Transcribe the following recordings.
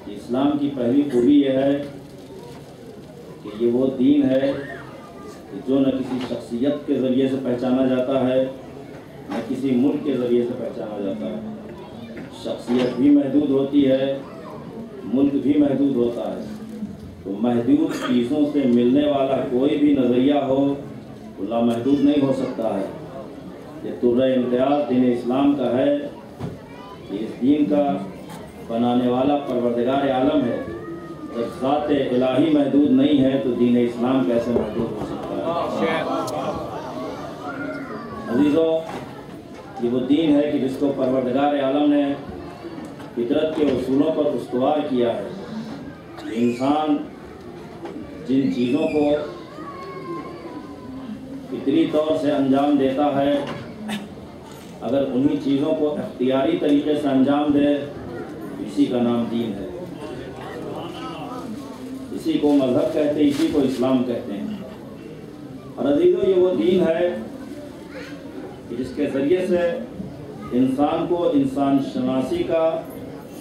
इस्लाम की पहली खूबी यह है कि ये वो दीन है कि जो न किसी शख्सियत के ज़रिए से पहचाना जाता है न किसी मुल्क के ज़रिए से पहचाना जाता है। शख्सियत भी महदूद होती है, मुल्क भी महदूद होता है। तो महदूद चीज़ों से मिलने वाला कोई भी नज़रिया हो तो लामहदूद नहीं हो सकता है। ये तुर्रा इम्तियाज़ दीन इस्लाम का है कि इस दीन का बनाने वाला परवरदिगार आलम है। जब ज़ात इलाही महदूद नहीं है तो दीन इस्लाम कैसे महदूद हो सकता है। अजीज़ों, ये वो दीन है कि जिसको परवरदिगार आलम ने फितरत के उसूलों पर उस्तवार किया है। इंसान जिन चीज़ों को फितरी तौर से अंजाम देता है, अगर उन्हीं चीज़ों को इख्तियारी तरीके से अंजाम दे, इसी का नाम दीन है। इसी को मज़हब कहते हैं, इसी को इस्लाम कहते हैं। और अजीज़ों, ये वो दीन है कि जिसके ज़रिए से इंसान को इंसान शनासी का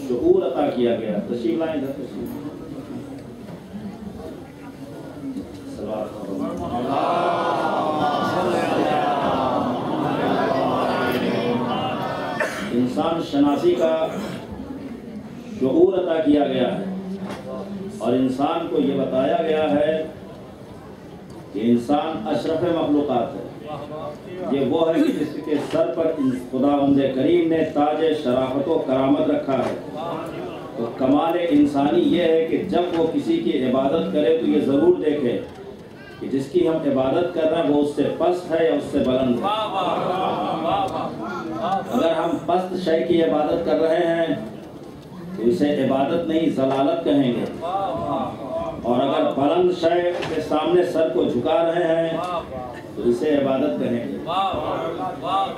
शऊर अता किया गया। तशरीफ लाएं इधर, तशरीफ। इंसान शनासी का शऊर अता किया गया है और इंसान को ये बताया गया है कि इंसान अशरफ मखलूक़ात है। ये वो है कि जिसके सर पर खुदावंद करीम ने ताज शराफत व करामत रखा है। तो कमाल इंसानी ये है कि जब वो किसी की इबादत करे तो ये ज़रूर देखे कि जिसकी हम इबादत कर रहे हैं वो उससे पस्त है या उससे बुलंद है। अगर हम पस्त शय की इबादत कर रहे हैं तो इसे इबादत नहीं ज़लालत कहेंगे, और अगर बुलंद शय के सामने सर को झुका रहे हैं तो इसे इबादत कहेंगे।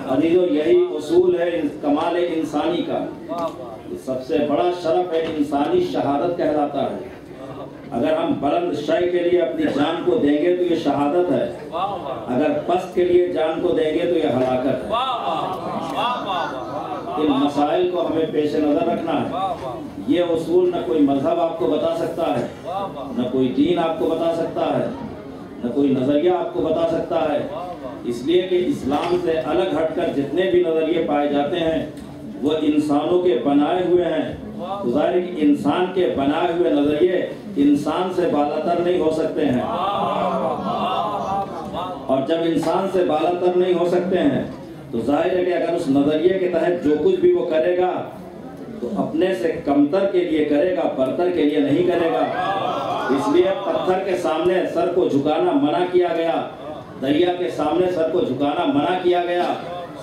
अजीज़ों, यही उसूल है कमाल इंसानी का। सबसे बड़ा शरफ है इंसानी शहादत कहलाता है। अगर हम बुलंद शय के लिए अपनी जान को देंगे तो ये शहादत है, अगर पस्त के लिए जान को देंगे तो ये हलाकत है। इन मसाइल को हमें पेश नज़र रखना है। ये उसूल न कोई मजहब आपको बता सकता है, न कोई दीन आपको बता सकता है, न कोई नज़रिया आपको बता सकता है। इसलिए कि इस्लाम से अलग हटकर जितने भी नज़रिए पाए जाते हैं वो इंसानों के बनाए हुए हैं। तो ज़ाहिर है कि इंसान के बनाए हुए नज़रिए इंसान से बालातर नहीं हो सकते हैं, और जब इंसान से बालातर नहीं हो सकते हैं तो जाहिर है कि अगर उस नज़रिए के तहत जो कुछ भी वो करेगा तो अपने से कमतर के लिए करेगा, बरतर के लिए नहीं करेगा। इसलिए पत्थर के सामने सर को झुकाना मना किया गया, दरिया के सामने सर को झुकाना मना किया गया,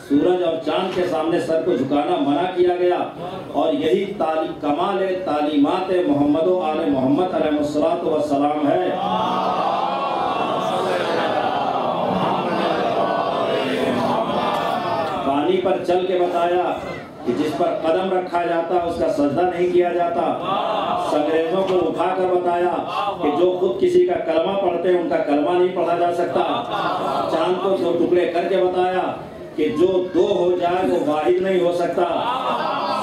सूरज और चांद के सामने सर को झुकाना मना किया गया। और यही कमाल तालीमात मोहम्मद व आले मोहम्मद अलैहिस्सलातु वस्सलाम है। पानी पर चल के बताया कि जिस पर कदम रखा जाता उसका सजदा नहीं किया जाता। अंग्रेजों को उठाकर बताया कि जो खुद किसी का कलमा पढ़ते हैं उनका कलमा नहीं पढ़ा जा सकता। चांद को दो टुकड़े करके बताया कि जो दो हो जाए वो वाहिद नहीं हो सकता।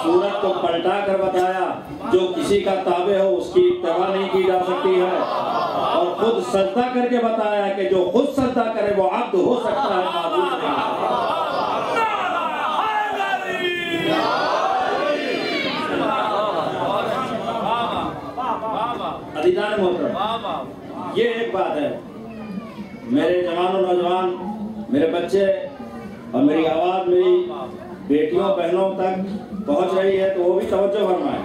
सूरज को पलटा कर बताया जो किसी का ताबे हो उसकी इत्तबा नहीं की जा सकती है। और खुद सजदा करके बताया कि जो खुद सजदा करे वो अब्द हो सकता है, माबूद नहीं। अदीदान मोहतरम, ये एक बात है। मेरे जवान और नौजवान, मेरे बच्चे और मेरी आवाज़ मेरी बेटियों बहनों तक पहुंच रही है तो वो भी तवज्जो फरमाएं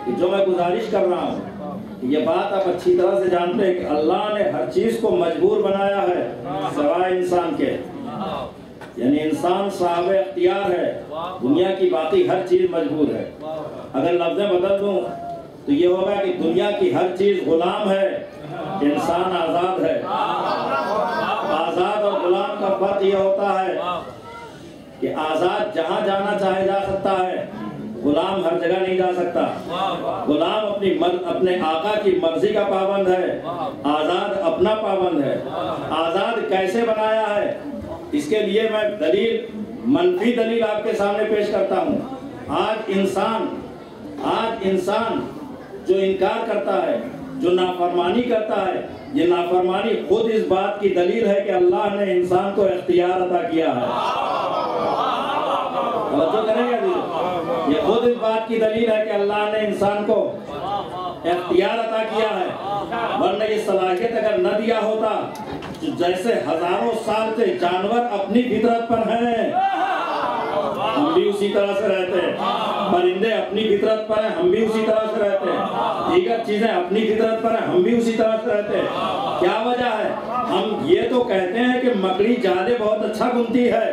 कि जो मैं गुजारिश कर रहा हूँ ये बात आप अच्छी तरह से जानते हैं कि अल्लाह ने हर चीज़ को मजबूर बनाया है सिवाय इंसान के। यानी इंसान साहब अख्तियार है, दुनिया की बाकी हर चीज़ मजबूर है। अगर लफ्ज़ें बदल दूँ तो ये होगा कि दुनिया की हर चीज़ गुलाम है, इंसान आज़ाद है। आज़ाद और गुलाम का फर्क ये होता है कि आज़ाद जहाँ जाना चाहे जा सकता है, गुलाम हर जगह नहीं जा सकता। गुलाम अपने आका की मर्जी का पाबंद है, आज़ाद अपना पाबंद है। आज़ाद कैसे बनाया है इसके लिए मैं मनफी दलील आपके सामने पेश करता हूँ। आज इंसान जो इनकार करता है, जो नाफरमानी करता है, ये नाफरमानी खुद इस बात की दलील है कि अल्लाह ने इंसान को इख्तियार अता किया है। तो करेंगे ये खुद इस बात की दलील है कि अल्लाह ने इंसान को इख्तियार अता किया है, वरना ये सलाहियत अगर न दिया होता, तो जैसे हजारों साल से जानवर अपनी फितरत पर हैं, हम भी उसी तरह से रहते हैं, परिंदे अपनी फितरत पर हैं, हम भी उसी तरह से रहते हैं, दीगर चीजें अपनी फितरत पर हैं, हम भी उसी तरह से रहते हैं। क्या वजह है? हम ये तो कहते हैं कि मकड़ी जाले बहुत अच्छा बुनती है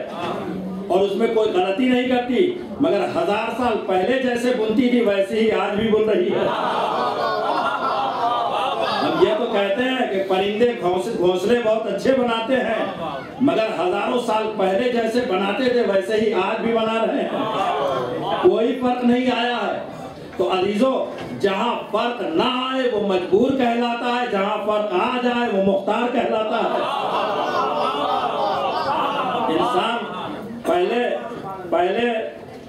और उसमें कोई गलती नहीं करती, मगर 1000 साल पहले जैसे बुनती थी वैसे ही आज भी बुन रही है। हम ये तो कहते हैं कि परिंदे घोंसले बहुत अच्छे बनाते हैं, मगर हजारों साल पहले जैसे बनाते थे वैसे ही आज भी बना रहे हैं, कोई फर्क नहीं आया है। तो अजीजों, जहाँ फर्क ना आए वो मजबूर कहलाता है, जहाँ फर्क आ जाए वो मुख्तार कहलाता है। इंसान पहले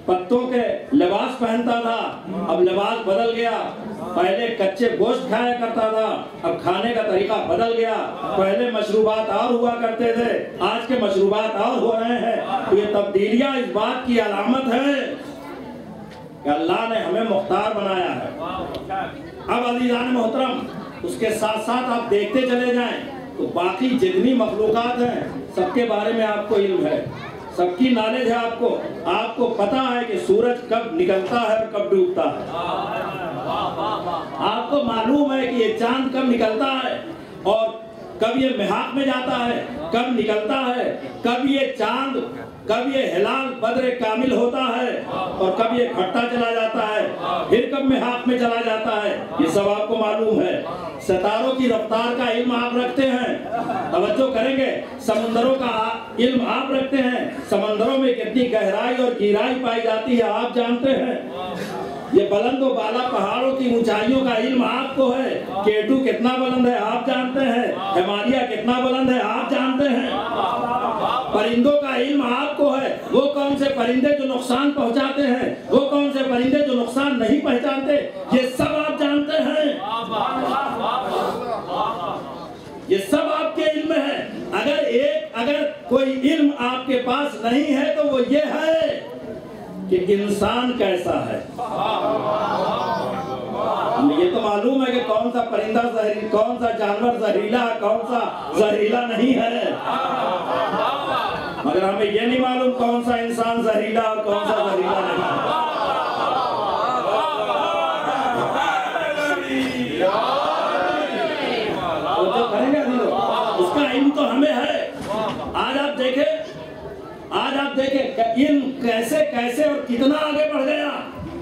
पत्तों के लिबास पहनता था, अब लिबास बदल गया। पहले कच्चे गोश्त खाया करता था, अब खाने का तरीका बदल गया। पहले मशरूबात और हुआ करते थे, आज के मशरूबात और हो रहे हैं। तो ये तब्दीलियां इस बात की अलामत है कि अल्लाह ने हमें मुख्तार बनाया है। अब अज़ीज़ान मोहतरम, उसके साथ साथ आप देखते चले जाएं तो बाकी जितनी मखलूकात हैं सबके बारे में आपको इल्म है, सबकी नॉलेज है। आपको पता है कि सूरज कब निकलता है और कब डूबता है। आपको मालूम है कि ये चांद कब निकलता है और कब ये मिहाक में जाता है, कब निकलता है, कब ये हिलाल बद्र कामिल होता है और कब ये घटता चला जाता है, फिर कब मिहाक में चला जाता है, ये सब आपको मालूम है। सितारों की रफ्तार का इल्म आप रखते हैं, तवज्जो करेंगे। समुद्रों का इल्म आप रखते हैं, समंदरों में कितनी गहराई और गहराई पाई जाती है आप जानते हैं। ये बुलंद और बाला पहाड़ों की ऊंचाइयों का इल्म आपको है। केटू कितना बुलंद है आप जानते हैं, हिमालय कितना बुलंद है आप जानते हैं। परिंदों का इल्म आपको है, वो कौन से परिंदे जो नुकसान पहुंचाते हैं, वो कौन से परिंदे जो नुकसान नहीं पहचानते, ये सब आप जानते हैं। ये सब आपके इल्म है। अगर कोई इल्म आपके पास नहीं है तो वो ये है कि इंसान कैसा है। ये तो मालूम है कि कौन सा परिंदा कौन सा जानवर जहरीला, कौन सा जहरीला नहीं है, मगर हमें ये नहीं मालूम कौन सा इंसान जहरीला और कौन सा जहरीला नहीं है। तो करेंगे उसका इल्म तो हमें है। आज आप देखें इल्म कैसे कैसे और कितना आगे बढ़ गया।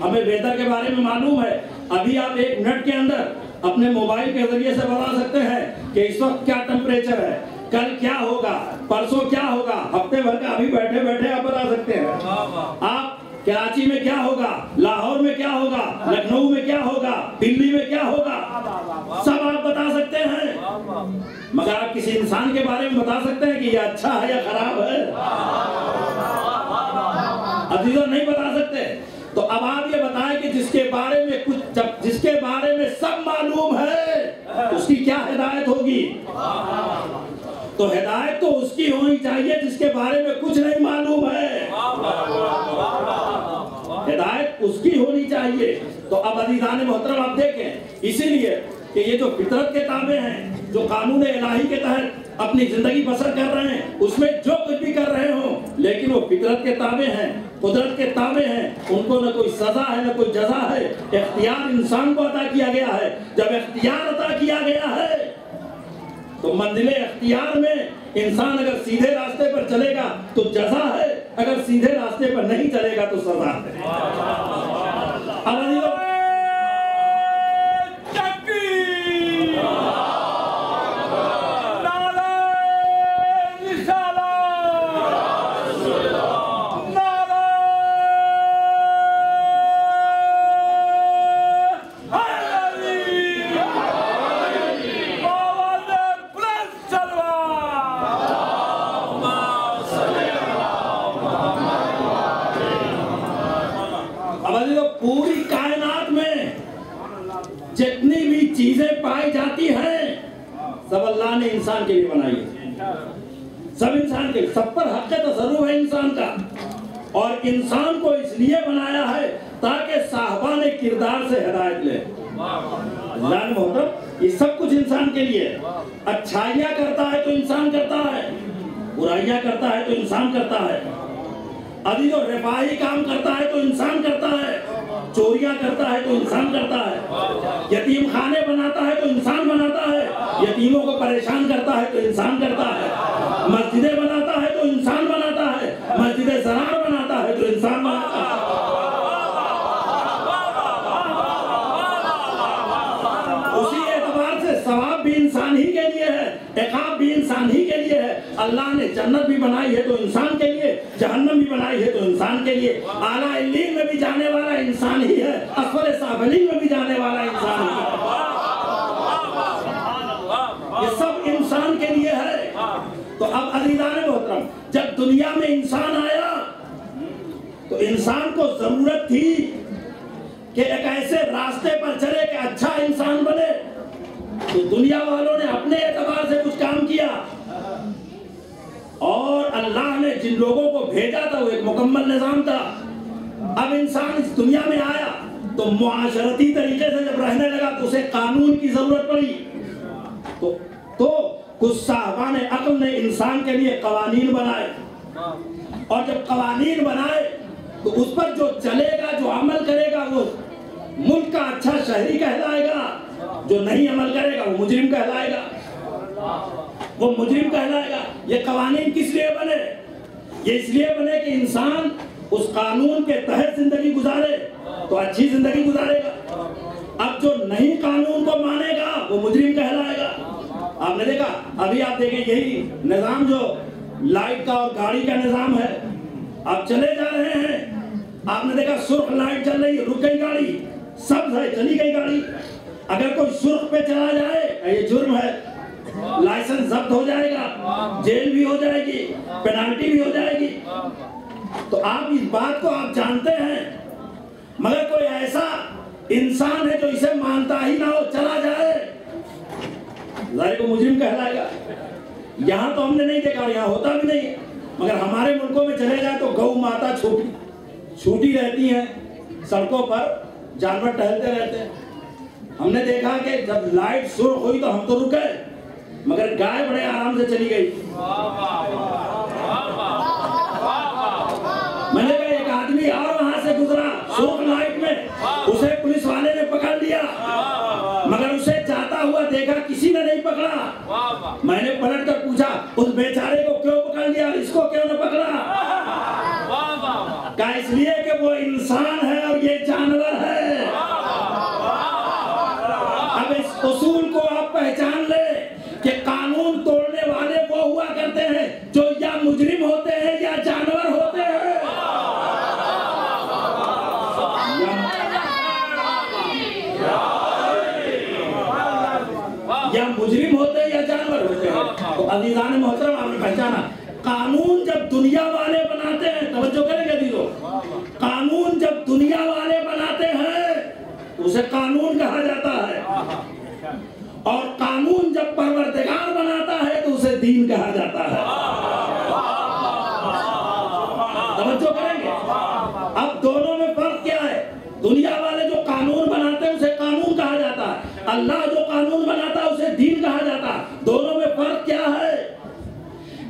हमें वेदर के बारे में मालूम है। अभी आप 1 मिनट के अंदर अपने मोबाइल के जरिए से बता सकते हैं कि इस वक्त क्या टेम्परेचर है, कल क्या होगा, परसों क्या होगा, हफ्ते भर का अभी बैठे बैठे आप बता सकते हैं। आप कराची में क्या होगा, लाहौर में क्या होगा, लखनऊ में क्या होगा, दिल्ली में क्या होगा, सब आप बता सकते हैं। मगर आप किसी इंसान के बारे में बता सकते हैं कि ये अच्छा है या खराब है? अजीजों, नहीं बता सकते। तो अब आप ये बताएं कि जिसके बारे में सब मालूम है उसकी क्या हिदायत होगी? तो हिदायत तो उसकी होनी चाहिए जिसके बारे में कुछ नहीं मालूम है। हिदायत उसकी होनी चाहिए। तो अब अज़ीज़ान मोहतरम आप देखें, इसीलिए कि ये जो फितरत के ताबे हैं, जो कानून इलाही के तहत अपनी जिंदगी बसर कर रहे हैं, उसमें जो कुछ भी कर रहे हो, लेकिन वो फितरत के ताबे हैं, कुदरत के ताबे हैं। उनको न कोई सजा है न कोई जजा है। इख्तियार इंसान को अता किया गया है। जब इख्तियार अता किया गया है तो मंजिले इख्तियार में इंसान अगर सीधे रास्ते पर चलेगा तो जजा है, अगर सीधे रास्ते पर नहीं चलेगा तो सजा है। पूरी कायनात जितनी भी चीजें पाई जाती हैं सब अल्लाह ने इंसान के लिए बनाई है। सब इंसान के, सब पर हक तसर्रुफ है इंसान का। और इंसान को इसलिए बनाया है ताकि साहबाने किरदार से हिदायत ले। अल्लाह ने मोहतरम ये सब कुछ इंसान के लिए। अच्छाइयाँ करता है तो इंसान करता है, बुराइयाँ करता है तो इंसान करता है, अभी जो रिफाही काम करता है तो इंसान करता है, चोरियां करता है तो इंसान करता है, यतीम खाने बनाता है तो इंसान बनाता है, यतीमों को परेशान करता है तो इंसान करता है, मस्जिदें बनाता है तो इंसान बनाता है, मस्जिदें ज़रार बनाता है तो इंसान बनाता है। उसी एतबार से सवाब भी इंसान ही के लिए है, इक़ाब भी इंसान ही के लिए है। अल्लाह ने जन्नत भी बनाई है तो इंसान के लिए, जहन्नम भी बनाई है तो इंसान के लिए, आला इल्लीन में भी जाने वाला इंसान ही है, असफल साफलीन में भी जाने वाला इंसान ही है। ये सब इंसान के लिए है। तो अब अज़ीज़ान मोहतरम, जब दुनिया में इंसान आया तो इंसान को जरूरत थी कि एक ऐसे रास्ते पर चले कि अच्छा इंसान बने। तो दुनिया वालों ने अपने एतबार से कुछ काम किया और अल्लाह ने जिन लोगों को भेजा था वो एक मुकम्मल निजाम था। अब इंसान इस दुनिया में आया तो मुआशरती तरीके से जब रहने लगा तो उसे कानून की जरूरत पड़ी। तो कुछ साहबाने अक्ल ने इंसान के लिए कवानीन बनाए, और जब कवानीन बनाए तो उस पर जो चलेगा, जो अमल करेगा वो मुल्क का अच्छा शहरी कहलाएगा, जो नहीं अमल करेगा वो मुजरिम कहलाएगा, वो मुजरिम कहलाएगा। ये कवानीन किस लिए बने? ये इसलिए बने कि इंसान उस कानून के तहत जिंदगी गुजारे तो अच्छी जिंदगी गुजारेगा। अब जो नहीं कानून को मानेगा वो मुजरिम कहलाएगा। आपने देखा, अभी आप देखें यही निजाम जो लाइट का और गाड़ी का निजाम है, आप चले जा रहे हैं, आपने देखा सुर्ख लाइट चल रही है, रुक गई गाड़ी, सब्ज है चली गई गाड़ी। अगर कोई सुर्ख पे चला जाए ये जुर्म है, लाइसेंस जब्त हो जाएगा, जेल भी हो जाएगी, पेनाल्टी भी हो जाएगी। तो आप इस बात को आप जानते हैं, मगर कोई ऐसा इंसान है जो इसे मानता ही ना हो, चला जाए, ज़ाहिर को मुजरिम कहलाएगा। यहाँ तो हमने नहीं देखा, यहाँ होता भी नहीं, मगर हमारे मुल्कों में चले जाए तो गौ माता छूटी रहती हैं, सड़कों पर जानवर टहलते रहते हैं। हमने देखा कि जब लाइट सुर्ख हुई तो हम तो रुक गए, मगर गाय बड़े आराम से चली गई। मैंने कहा एक आदमी और वहां से गुजरा सुर्ख लाइट में, उसे पुलिस वाले ने पकड़ लिया, मगर उसे जाता हुआ देखा किसी ने नहीं पकड़ा। मैंने पलट कर पूछा उस बेचारे को क्यों पकड़ लिया, इसको क्यों न पकड़ा? कहा इसलिए कि वो इंसान है और ये जानवर है। अब इस उसूल को आप पहचान ले कि कानून तोड़ने वाले वो हुआ करते हैं जो या मुजरिम होते हैं या जानवर होते हैं, या मुजरिम होते हैं या जानवर होते हैं। तो अज़ीज़ान मोहतरम, आपने पहचाना, कानून जब दुनिया वाले बनाते हैं, तवज्जो करेंगे दीदो, कानून जब दुनिया वाले बनाते हैं उसे कानून कहा जाता है, और कानून जब परवरदिगार बनाता है तो उसे दीन कहा जाता है। तवज्जो करेंगे। अब दोनों में फर्क क्या है? दुनिया वाले जो कानून बनाते हैं उसे कानून कहा जाता है, अल्लाह जो कानून बनाता है उसे दीन कहा जाता है। दोनों में फर्क क्या है?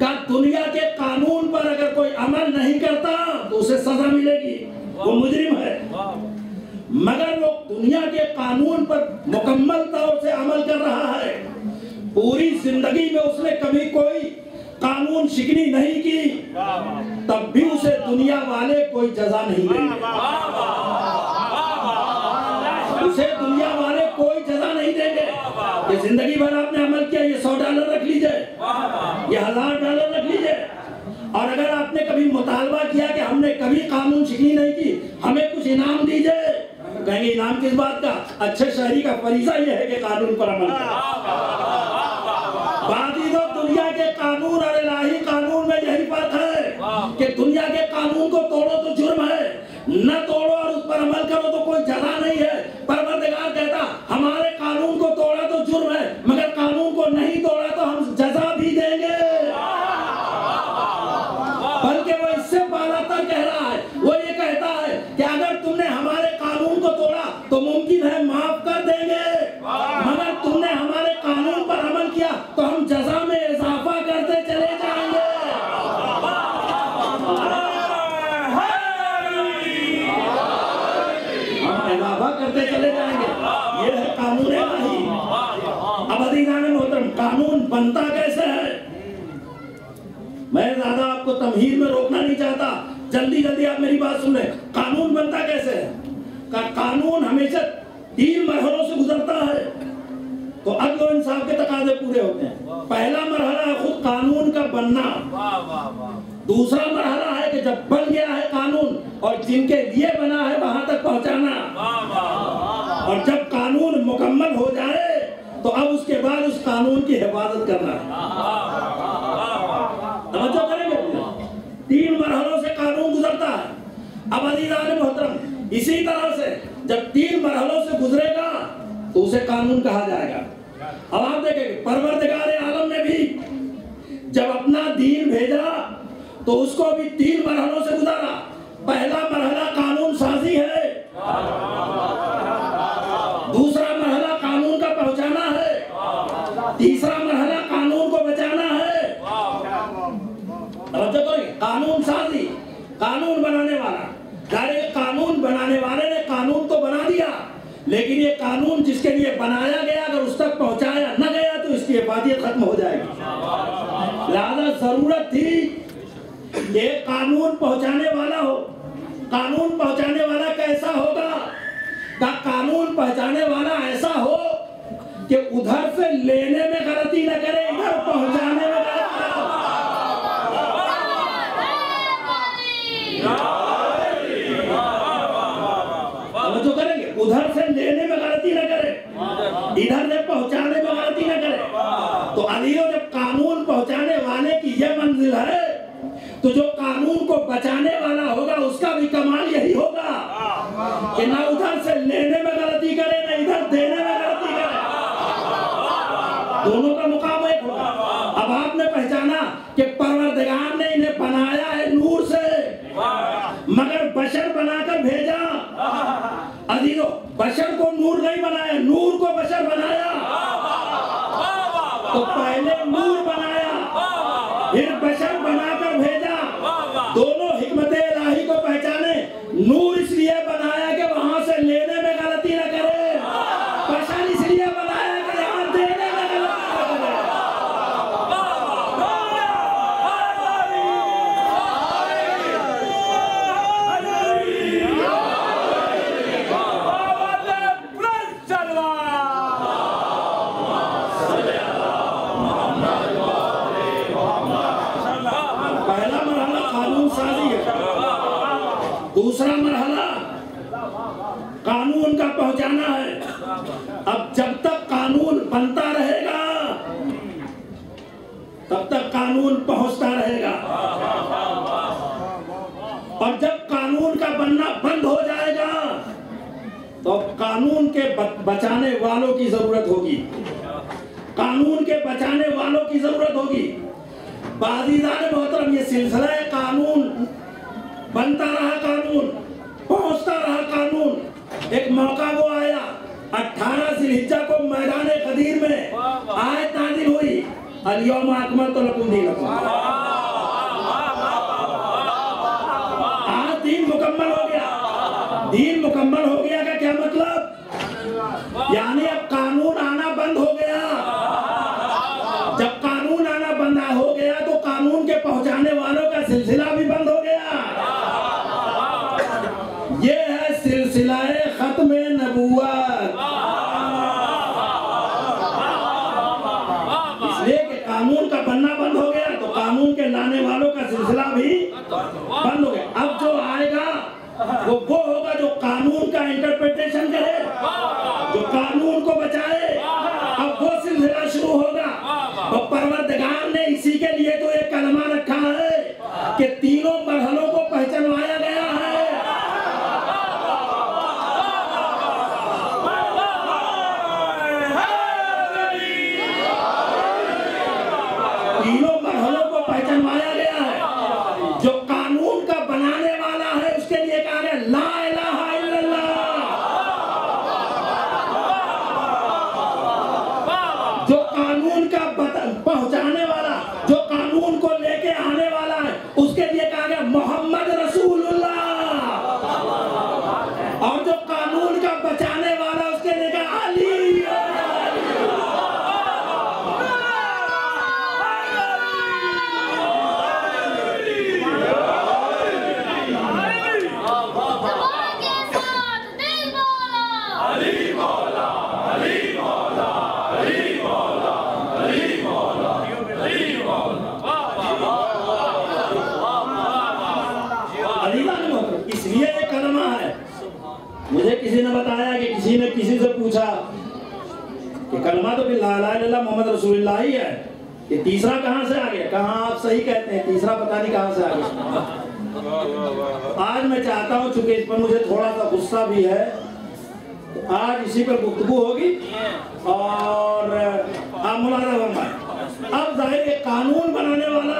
का दुनिया के कानून पर अगर कोई अमल नहीं करता तो उसे सजा मिलेगी, वो मुजरिम है। मगर वो दुनिया के कानून पर मुकम्मल तौर से अमल कर रहा है, पूरी जिंदगी में उसने कभी कोई कानून शिकनी नहीं की, तब भी उसे दुनिया वाले कोई जजा नहीं देंगे, उसे दुनिया वाले कोई जजा नहीं देंगे। ये जिंदगी भर आपने अमल किया, ये $100 रख लीजिए, ये $1000 रख लीजिए, और अगर आपने कभी मुतालबा किया कि हमने कभी कानून शिकनी नहीं की, हमें कुछ इनाम दीजिए, कहेंगे इनाम किस बात का? अच्छे शहरी का फरीजा ये है कि कानून पर अमल करें। बाकी तो दुनिया के कानून और इलाही कानून में यही फर्क है कि दुनिया के कानून को तोड़ो तो जुर्म है, न तोड़ो और उस पर अमल करो तो कोई जजा नहीं है। परवरदिगार कहता हमारा तो मुमकिन है माफ कर देंगे, मगर तुमने हमारे कानून पर अमल किया तो हम जजा में इजाफा करते चले जाएंगे। हम इजाफा करते चले जाएंगे। ये है कानून इलाही। अब अदीनाने मोहतरम, कानून बनता कैसे है? मैं ज्यादा आपको तमहीद में रोकना नहीं चाहता, जल्दी जल्दी आप मेरी बात सुन लें। कानून बनता कैसे है? कानून हमेशा 3 मरहलों से गुजरता है तो अदल और इंसाफ के तकाजे पूरे होते हैं। पहला मरहला है खुद कानून का बनना। दूसरा मरहला है कि जब बन गया है कानून और जिनके लिए बना है वहां तक पहुंचाना। और जब कानून मुकम्मल हो जाए तो अब उसके बाद उस कानून की हिफाजत करना है। तवज्जो करेंगे? 3 मरहलों से कानून गुजरता है। अब अज़ीज़ान मोहतरम, इसी तरह से जब 3 मरहलों से गुजरेगा तो उसे कानून कहा जाएगा। अब आप देखेंगे परवरदिगार आलम ने भी जब अपना दीन भेजा तो उसको भी 3 मरहलों से गुजारा। पहला मरहला कानून साजी है, दूसरा मरहला कानून का पहुंचाना है, तीसरा मरहला कानून को बचाना है। कानून साजी, कानून बनाने वाला। कानून बनाने वाले ने कानून तो बना दिया, लेकिन ये कानून जिसके लिए बनाया गया अगर उस तक पहुंचाया न गया तो इसकी हिफाजत खत्म हो जाएगी। लिहाजा जरूरत थी ये कानून पहुंचाने वाला हो। कानून पहुंचाने वाला कैसा होगा? कानून पहुंचाने वाला ऐसा हो कि उधर से लेने में गलती न करे, इधर पहुंचाने में गलती जो करेंगे, उधर से लेने में गलती न करे, इधर से पहुंचाने में गलती न करे। तो अलियो जब कानून पहुंचाने वाले की यह मंजिल है तो जो कानून को बचाने वाला होगा उसका भी कमाल यही होगा कि ना उधर से लेने में गलती करे ना इधर देने में गलती करे, दोनों का मुकाम एक होगा। अब आपने पहचाना कि परवरदिगार ने इन्हें बनाया है नूर से, मगर बशर बनाकर भेजा। अजीजों, बशर को नूर नहीं बनाया, नूर को बशर बनाया। तो पहले नूर बनाया फिर बशर बनाकर भेजा। दोनों हिकमत इलाही को पहचाने। नूर इसलिए बनाया कि वहां से लेने में गलती न करे, बशर इसलिए बनाया कि यहां देने में गलती न करे। दूसरा मरहला कानून का पहुंचाना है। अब जब तक कानून बनता रहेगा तब तक कानून पहुंचता रहेगा, और जब कानून का बनना बंद हो जाएगा तो कानून के बचाने वालों की जरूरत होगी, कानून के बचाने वालों की जरूरत होगी। बाज़ीज़ान मोहतरम, ये सिलसिला है कानून बनता रहा, कानून पहुंचता रहा। कानून एक मौका वो आया 18 ज़िलहिज्जा को मैदान ग़दीर में आयत नाज़िल हुई, अल-यौम अकमलतु लकुम दीनकुम। आज दीन मुकम्मल हो गया। दीन मुकम्मल हो गया का क्या मतलब? यानी अब कानून आना बंद हो गया। जब कानून आना बंद हो गया तो कानून के पहुंचाने वालों का सिलसिला भी बंद हो गया। ये है सिलसिलाए खत्म नबुव्वत। इसलिए कि कानून का बनना बंद हो गया तो कानून के लाने वालों का सिलसिला भी बंद हो गया। अब जो आएगा वो होगा जो कानून का इंटरप्रिटेशन करे, जो कानून को बचाए। अब वो सिलसिला शुरू होगा। और परवरदिगार ने इसी के लिए तो एक कलमा रखा है कि तीनों मरहलों को पहचानवाया गया है। तीनों मरहलों को पहचानवाया गया है। जो कानून का बनाने वाला है उसके लिए कहा गया ला इलाहा इल्लल्लाह। जो कानून का पहुंचाने वाला, जो कानून को लेके आने वाला है, उसके लिए कहा गया मोहम्मद रसूलुल्लाह, और जो कानून का बचाने वाला उसके लिए कहा अली। इसलिए ये कलमा है। मुझे किसी ने बताया कि किसी ने किसी से पूछा कि कलमा तो ला इलाहा इल्लल्लाह मोहम्मद रसूलुल्लाह ही है, ये तीसरा कहाँ से आ गया? कहाँ आप सही कहते हैं, तीसरा पता नहीं कहाँ से आ गया। आज मैं चाहता हूँ, चूंकि इस पर मुझे थोड़ा सा गुस्सा भी है, तो आज इसी पर गुफ्तगू होगी और आप मुलाजा फरमाएं। अब जाहिर है कानून बनाने वाला,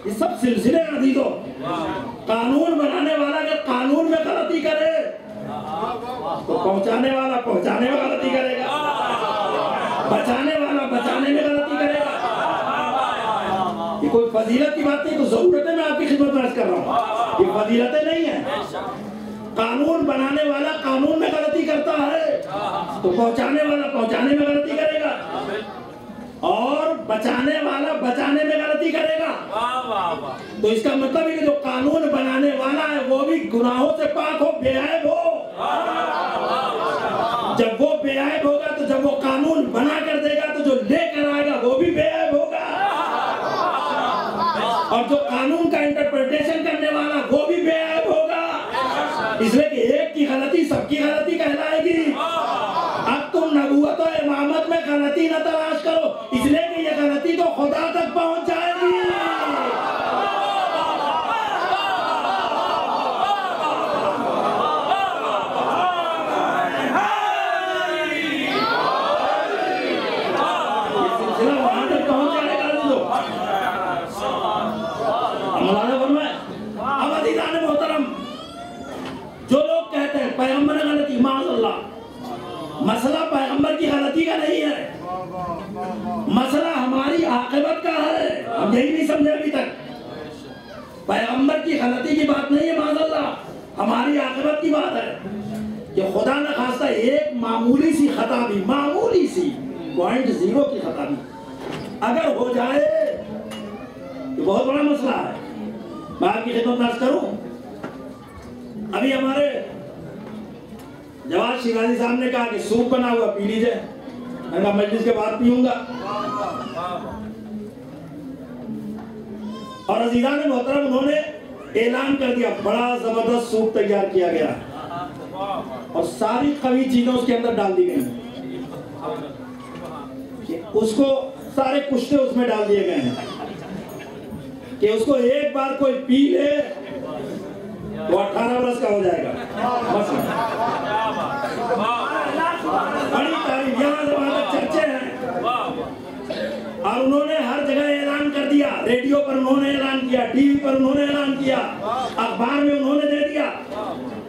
ये सब सिलसिले अजीजों, कानून बनाने वाला अगर कानून में गलती करे तो पहुंचाने वाला पहुंचाने में गलती करेगा, बचाने वाला बचाने में गलती करेगा। ये कोई फजीलत की बात नहीं, तो जरूरत है मैं आपकी खिदमत में अर्ज कर रहा हूँ, ये फजीलतें नहीं है। कानून बनाने वाला कानून में गलती करता है तो पहुंचाने वाला पहुंचाने में गलती करेगा, और बचाने वाला बचाने में गलती करेगा। तो इसका मतलब है कि जो कानून बनाने वाला है वो भी गुनाहों से पाक हो, बेअयब हो। जब वो बेअयब होगा तो जब वो कानून बना कर देगा तो जो लेकर आएगा वो भी बेअयब होगा, और जो कानून का इंटरप्रिटेशन करने वाला वो भी बेअयब होगा। इसलिए कि एक की गलती सबकी गलती कहलाएगी। अब तुम नबूवत और इमामत में गलती न तलाश करो, इसलिए कि ये गलती तो खुदा तक पहुंच जाएगी। ये सिलसिला वहां तक पहुंच जाएगा। अब अज़ीज़ान मोहतरम, जो लोग कहते हैं पैगंबर ने गलती, माज़अल्लाह, मसला पैगंबर की गलती का नहीं है, मसला हमारी आक़िबत का है। हम यही नहीं समझे अभी तक। पैगंबर की गलती की बात नहीं है, माज़अल्लाह, हमारी आक़िबत की बात है कि खुदा न खास्ता एक मामूली सी खता भी, मामूली सी 0.0 की खता भी अगर हो जाए तो बहुत बड़ा मसला है। मैं आपकी खिदमत में अर्ज़ करूं, अभी हमारे जवाद शिराजी साहब ने कहा कि सूप बना हुआ पी लीजिए, मैं मजलिस के बाद पीऊंगा। और अज़ीज़ान मोहतरम, उन्होंने ऐलान कर दिया, बड़ा जबरदस्त सूप तैयार किया गया और सारी कवी चीजें उसके अंदर डाल दी गई कि उसको सारे कुश्ते उसमें डाल दिए गए हैं कि उसको एक बार कोई पी ले तो 18 वर्ष का हो जाएगा। बस बड़ी तारीफ, यहाँ से वहां तक चर्चे हैं। और उन्होंने हर जगह ऐलान कर दिया, रेडियो पर उन्होंने ऐलान किया, टीवी पर उन्होंने ऐलान किया, अखबार में उन्होंने दे दिया।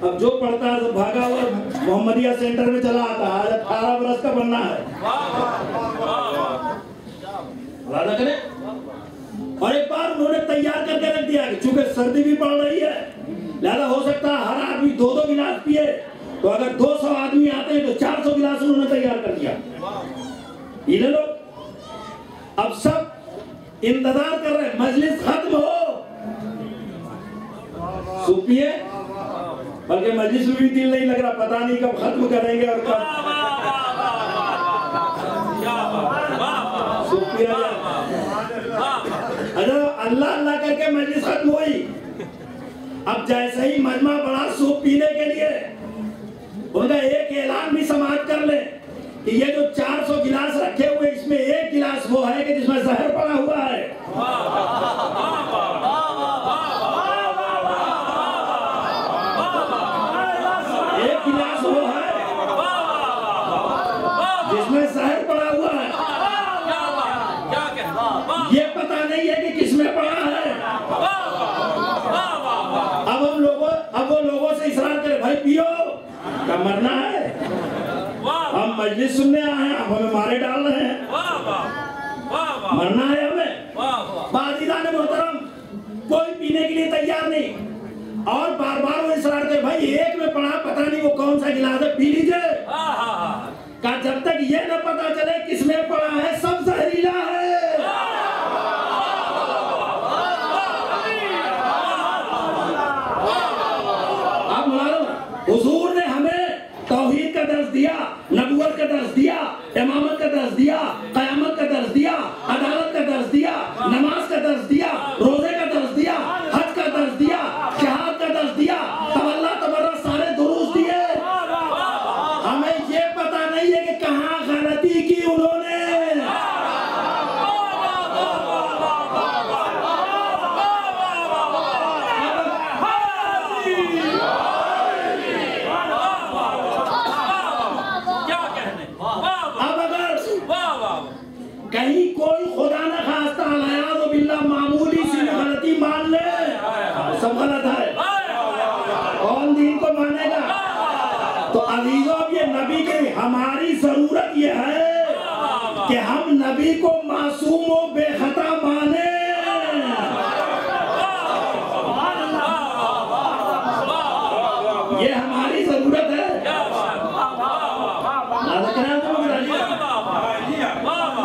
अब जो पढ़ता है तो भागा हुआ मोहम्मदिया सेंटर में चला आता है, आज 18 वर्ष का बनना है। वादा करें। और एक बार उन्होंने तैयार करके रख दिया कि चूंकि सर्दी भी पड़ रही है, लिहाजा हो सकता है हर आदमी 2-2 गिलास पिए, तो अगर 200 आदमी आते हैं तो 400 गिलास उन्होंने तैयार कर दिया। ये लोग अब सब इंतजार कर रहे हैं मजलिस खत्म हो, सूप पिए, बल्कि मजलिस में भी दिल नहीं लग रहा, पता नहीं कब खत्म करेंगे और कब सूप पिया जाए। अल्लाह अल्लाह करके मजलिस खत्म हुई। अब जैसे ही मजमा बड़ा सूप पीने के लिए, उनका एक ऐलान भी समाज कर ले कि ये जो 400 गिलास रखे हुए, इसमें एक गिलास वो है कि जिसमें जहर पड़ा हुआ है। एक गिलास वो है जिसमें जहर पड़ा हुआ है। ये पता नहीं है कि किसमें पड़ा है। अब वो लोगों से इसरार करे, भाई पियो, क्या मरना है? हम हम मजलिस सुनने आए हैं, आप हमें मारे डाल रहे हैं। मरना है हमें। बाजीदान मोहतरम, कोई पीने के लिए तैयार नहीं और बार बार वो इसरार करते, भाई एक में पड़ा, पता नहीं वो कौन सा गिलास है, पी लीजिए। का जब तक ये न पता चले किसमें पड़ा है, सब जहरीला है। आप मालूम, हुजूर ने हमें तौहीद का दर्ज दिया, नबूवत का दर्ज दिया, इमामत का दर्ज दिया, क़यामत का दर्ज दिया, अदालत का दर्ज दिया, नमाज का दर्ज दिया, रोजे का दर्ज दिया, हज का दर्ज दिया, शहादत का दर्ज दिया, तवल्ला तबर्रुक सारे दुरूस दिए। हमें ये पता नहीं है कि कहाँ गलती की उन्होंने। कहीं कोई खुदा न खास्ता अलियाज़ु बिल्लाह मामूली सी गलती मान ले, सब गलत है। कौन दीन को मानेगा? तो अजीजों, अब ये नबी की हमारी जरूरत ये है कि हम नबी को मासूम और बेखता माने। ये हमारी जरूरत है।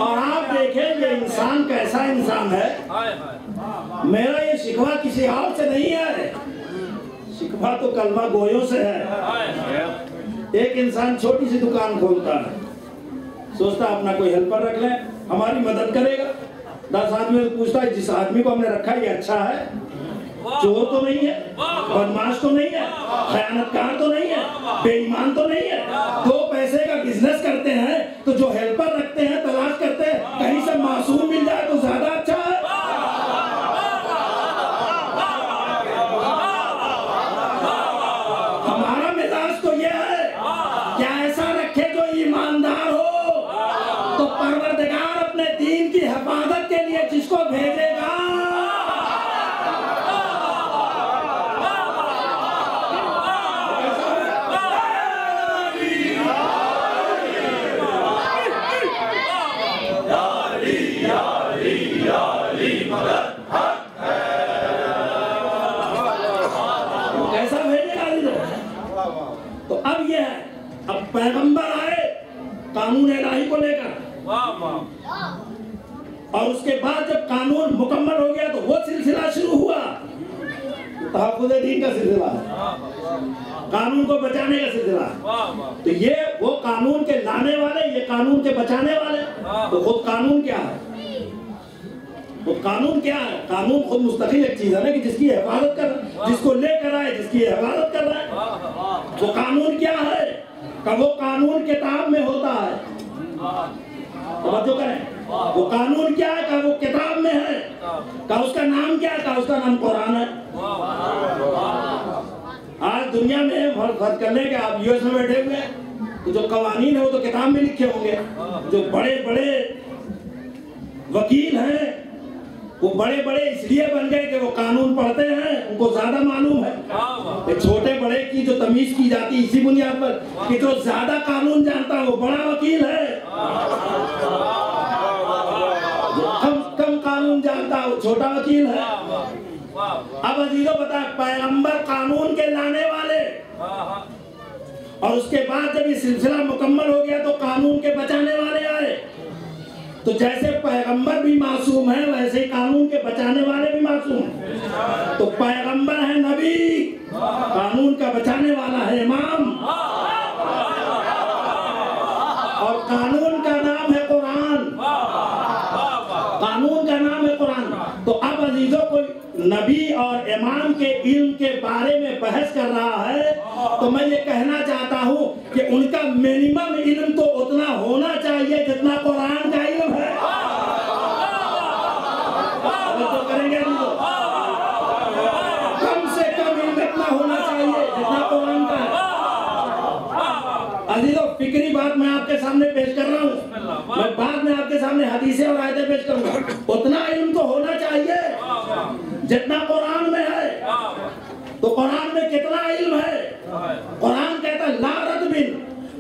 और आप देखें ये इंसान कैसा इंसान है। मेरा ये शिकवा किसी और से नहीं है, शिकवा तो कलमा गोयों से है। एक इंसान छोटी सी दुकान खोलता है, सोचता अपना कोई हेल्पर रख लें, हमारी मदद करेगा। 10 आदमी पूछता है जिस आदमी को हमने रखा है ये अच्छा है, चोर तो नहीं है, बदमाश तो नहीं है, खयानतकार तो नहीं है, बेईमान तो नहीं है, 2 पैसे का बिजनेस करते हैं, तो जो हेल्पर रखते हैं तलाश करते हैं कहीं से मासूम मिल जाए तो ज्यादा अच्छा है। हमारा मिजाज तो यह है कि ऐसा रखे जो ईमानदार हो, तो परवरदिगार अपने दीन की हिफाजत के लिए जिसको भेजेगा कैसा भेजेगा। तो अब ये है, अब पैगंबर आए कानून इलाही को लेकर, और उसके बाद जब कानून मुकम्मल हो गया तो वो सिलसिला शुरू हुआ, तहफ़्फ़ुज़ दीन का सिलसिला, कानून को बचाने का सिलसिला। तो ये वो कानून के लाने वाले, ये कानून के बचाने वाले। तो खुद कानून क्या है? तो कानून क्या है? कानून खुद मुस्तकिल एक चीज है ना, कि जिसकी हिफाजत कर, जिसको लेकर आए, जिसकी हिफाजत कर रहा है। वो कानून क्या है? का वो कानून किताब में होता है। तो करें, वो कानून क्या है? का वो किताब में है। का उसका नाम क्या है? का उसका नाम कुरान है। आज दुनिया में फर्ज कर ले कि आप यूएस में बैठे हुए हैं, तो जो कवानीन है वो तो किताब में लिखे होंगे। जो बड़े बड़े वकील हैं वो बड़े बड़े इसलिए बन गए कि वो कानून पढ़ते हैं, उनको ज्यादा मालूम है। छोटे बड़े की जो तमीज की जाती है इसी बुनियाद पर कि जो ज्यादा कानून जानता है वो बड़ा वकील है, जो कम कानून जानता है वो छोटा वकील है। अब अजीजों बताए, पैगंबर कानून के लाने वाले, और उसके बाद जब ये सिलसिला मुकम्मल हो गया तो कानून के बचाने वाले आए। तो जैसे पैगंबर भी मासूम है, वैसे ही कानून के बचाने वाले भी मासूम हैं। तो पैगंबर है नबी, कानून का बचाने वाला है इमाम, और कानून का नाम है कुरान। कानून का नाम है कुरान। तो अब अजीजों, को नबी और इमाम के इल्म के बारे में बहस कर रहा है, तो मैं ये कहना चाहता हूँ कि उनका मिनिमम इल्म तो उतना होना चाहिए जितना कुरान का इल्म है। तो करेंगे हम लोग, कम से कम इल्म इतना होना चाहिए जितना कुरान का है। अजीजों, फिक्री बात मैं आपके सामने पेश कर रहा हूँ, मैं बाद में आपके सामने हदीसें और आयतें पेश करूंगा। उतना इल्म तो होना चाहिए जितना कुरान में है। तो कुरान में कितना इल्म है? कुरान कहता है ला रद्बिन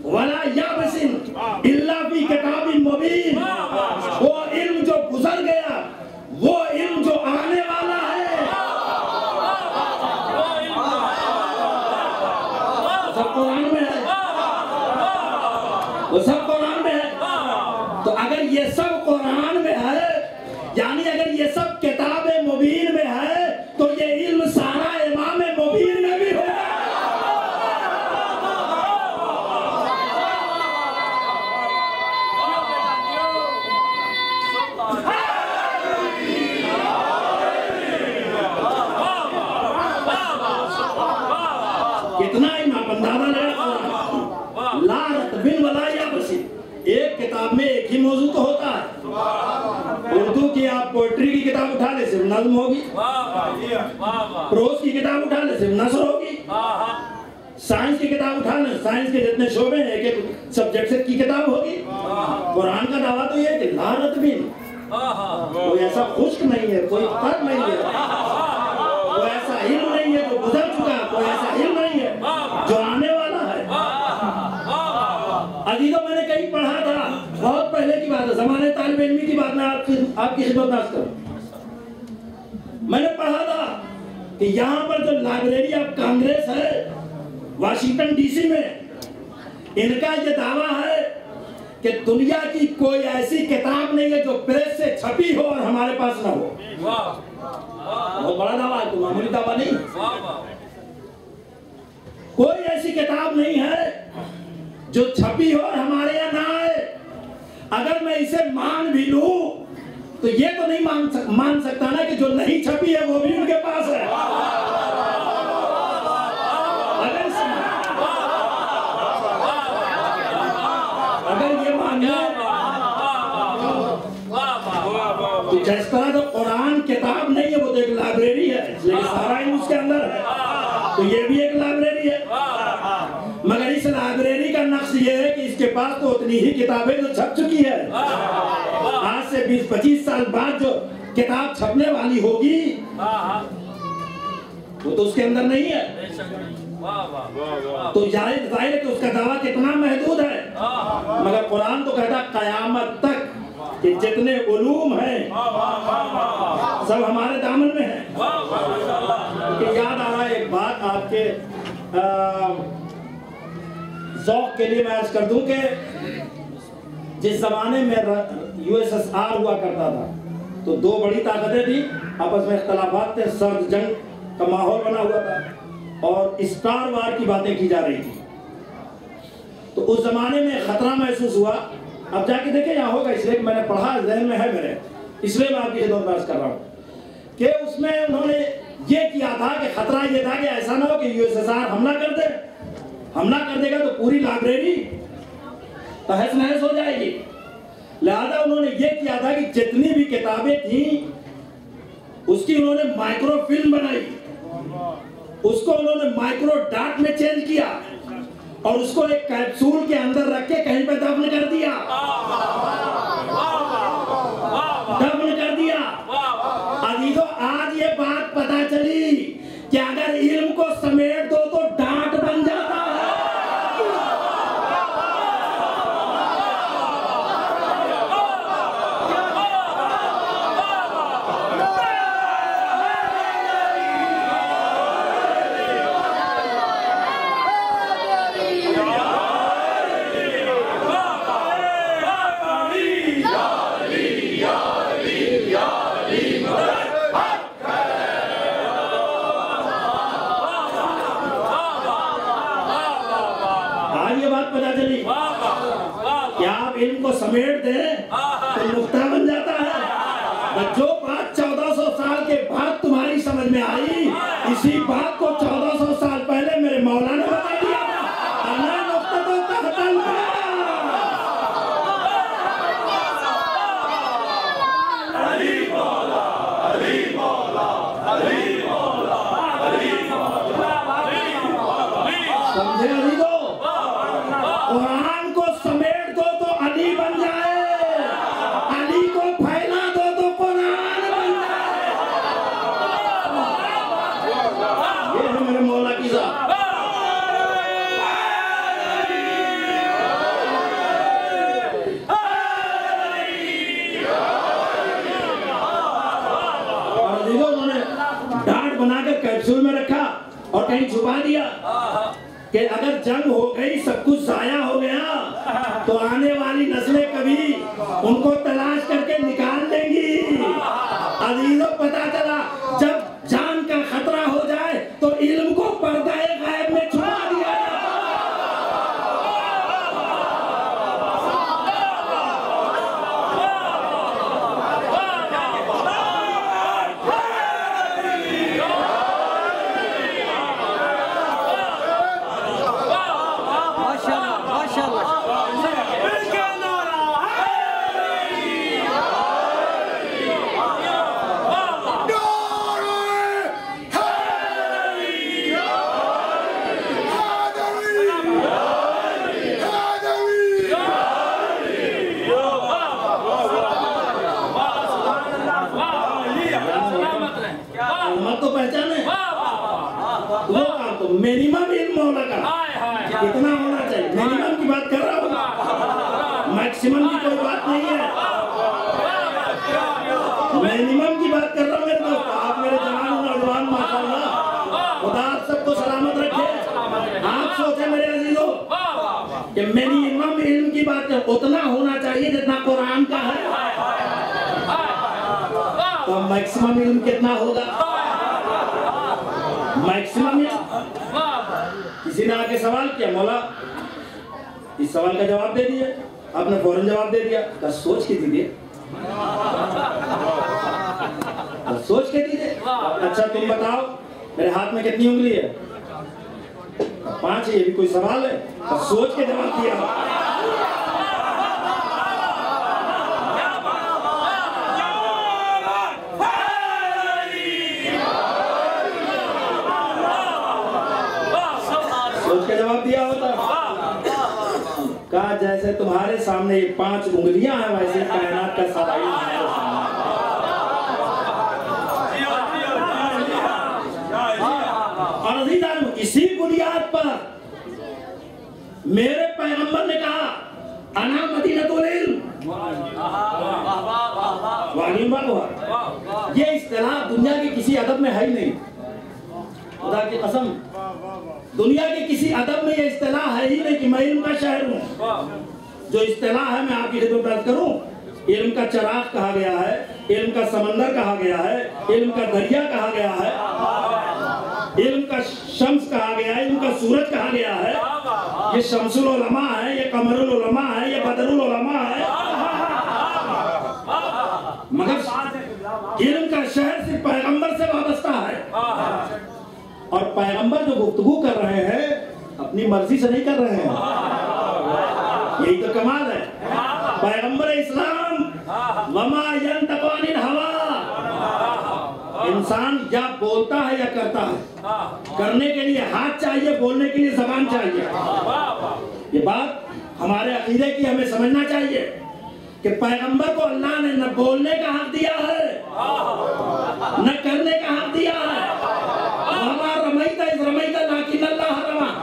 वला याबसिन इल्ला फी किताबिन मुबीन। वो इल्म जो गुजर गया, वो इल्म जो आने वाला है, सब कुरान में है, वो सब कुरान में है। तो अगर ये सब कुरान में है, यानी अगर ये सब किताबे मुबीन में है, तो ये इल्म सारा इमाम मुबीन में भी होगा। कितना ही नापंदाना लगा। ला रतबिन वला याबसिन, एक किताब में एक ही मौजू तो होता है। उर्दू की आप पोएट्री की किताब उठा ले, सिर्फ नज्म होगी। प्रोज की किताब उठा ले, सिर्फ नस्र होगी। साइंस की किताब उठा ले, साइंस के जितने शोबे हैं, एक एक सब्जेक्ट की किताब होगी। कुरान का दावा तो ये है कि ला रतबिन, कोई ऐसा खुश्क नहीं है, कोई तर नहीं है, कोई ऐसा इल्म नहीं है जो गुजर चुका, कोई ऐसा इल्म नहीं है जो आने वाला है। अभी तो मैंने कहीं पढ़ा था, बहुत पहले की बात है, ज़माने तालिब इल्मी की बात, मैं आपकी खिदमत में करूं। मैंने पढ़ा था कि यहाँ पर जो लाइब्रेरी ऑफ कांग्रेस है वाशिंगटन डीसी में, इनका ये दावा है कि दुनिया की कोई ऐसी किताब नहीं है जो प्रेस से छपी हो और हमारे पास ना हो। बहुत बड़ा दावा है, तो मामूली दावा नहीं। कोई ऐसी किताब नहीं है जो छपी हो और हमारे यहाँ ना आए। अगर मैं इसे मान भी लूं तो ये तो नहीं मान सकता ना कि जो नहीं छपी है वो भी उनके पास है। अगर ये मान लो तो जिस तरह तो कुरान किताब नहीं है, वो तो एक लाइब्रेरी है, लेकिन सारा ही उसके अंदर है, तो ये भी एक लाइब्रेरी है। मगर इस लाइब्रेरी का नक्श ये है कि इसके पास तो उतनी ही किताबें जो छप चुकी है। आज से 20-25 साल बाद जो किताब छपने वाली होगी वो तो उसके अंदर नहीं है। तो जाहिर है कि उसका दावा कितना महदूद है। मगर कुरान तो कहता कयामत तक कि जितने उलूम हैं सब हमारे दामन में है। तो याद आ रहा है एक बात आपके ज़ौक़ के लिए मैं अर्ज़ कर दूं कि जिस जमाने में USSR हुआ करता था तो दो बड़ी ताकतें थी, आपस में इख्तलाफात थे, सर्द जंग का माहौल बना हुआ था और स्टार वार की बातें की जा रही थी। तो उस जमाने में खतरा महसूस हुआ। अब जाके देखें यहाँ होगा, इसलिए मैंने पढ़ा, ज़हन में है मेरे, इसलिए मैं आपकी खिदमत में अर्ज़ कर रहा हूँ कि उसमें उन्होंने ये किया था कि खतरा ये था कि ऐसा ना हो कि USSR हमला कर दे। हमला कर देगा तो पूरी लाइब्रेरी तहस नहस हो जाएगी। लिहाजा उन्होंने ये किया था कि जितनी भी किताबें थी उसकी उन्होंने माइक्रोफिल्म बनाई, उसको उन्होंने माइक्रो डाट में चेंज किया और उसको एक कैप्सूल के अंदर रख के कहीं पे दफन कर दिया। दफन कर दिया। अभी तो आज ये बात पता चली कि अगर इल्म को समेट दो तो डांट बन जाता है। इल्म को समेट दे तो नुक्ता बन जाता है। जो बात 1400 साल के बाद तुम्हारी समझ में आई, इसी बात को 1400 साल पहले मेरे मौला ने बता दिया। समझे अली को? कुरान को समेट दो तो अली बन जाए, अली को फैला दो तो कुरान बन जाए। ये है मेरे मौला की जात। और कहीं छुपा दिया कि अगर जंग हो गई, सब कुछ जाया हो गया, तो आने वाली नस्लें कभी उनको तलाश करके निकाल लेंगी। अजीजों, पता चला जब जान का खतरा हो जाए तो इल्म को पर्दाए गायब में छुपा दिया जाता है। तो पहचाने वो काम तो मिनिमम इल्म होना का कितना होना चाहिए, मिनिमम की बात कर रहा हूँ, मैक्सिमम की कोई बात नहीं है, मिनिमम की बात कर रहा हूँ मेरे दोस्त। आप मेरे जवान नौजवान माशाल्लाह, खुदा आप सबको सलामत रखे। आप सोचे मेरे अजीजों कि मिनिमम इल्म की बात है, उतना होना चाहिए जितना कुरान का है, तो मैक्सिमम इल्म कितना होगा? मैक्सिमम। किसी ने आके सवाल किया, मौला इस सवाल का जवाब दे दिया, आपने फौरन जवाब दे दिया, तो सोच के दीजिए, तो सोच के दीजिए। अच्छा तुम बताओ मेरे हाथ में कितनी उंगली है? 5 है, ये भी कोई सवाल है? तो सोच के जवाब दिया। सोच के जवाब दिया होता। कहा जैसे तुम्हारे सामने ये 5 उंगलियां हैं, वैसे कायनात का सारा इल्म है। और अज़ीज़ान, इसी बुनियाद पर मेरे पैगंबर ने कहा अना मदीनतुल इल्म, ये इस्तिलाह दुनिया के किसी अदब में है ही नहीं, खुदा की कसम, दुनिया के किसी अदब में ये इस्तिलाह है ही नहीं कि मैं इल्म का शहर हूँ। जो इस्तिलाह है मैं आपकी खिदमत में अर्ज़ करूँ, इल्म का चराग कहा गया है, इल्म का समंदर कहा गया है, इल्म का दरिया कहा गया है, इल्म का शम्स कहा गया है, इल्म का सूरज कहा गया है। ये शम्सुल उलमा है, ये कमरुल उलमा है, ये बदरुल उलमा है। मगर इल्म का शहर सिर्फ पैगंबर से वाबस्ता है, और पैगंबर जो गुफ्तगू कर रहे हैं अपनी मर्जी से नहीं कर रहे हैं। यही तो कमाल है। पैगंबर इस्लाम वमा यंतक़ु अनिल हवा, इंसान या बोलता है या करता है, करने के लिए हाथ चाहिए, बोलने के लिए ज़बान चाहिए। ये बात हमारे अकीदे की हमें समझना चाहिए कि पैगंबर को अल्लाह ने न बोलने का हक दिया है, न करने का हक दिया है।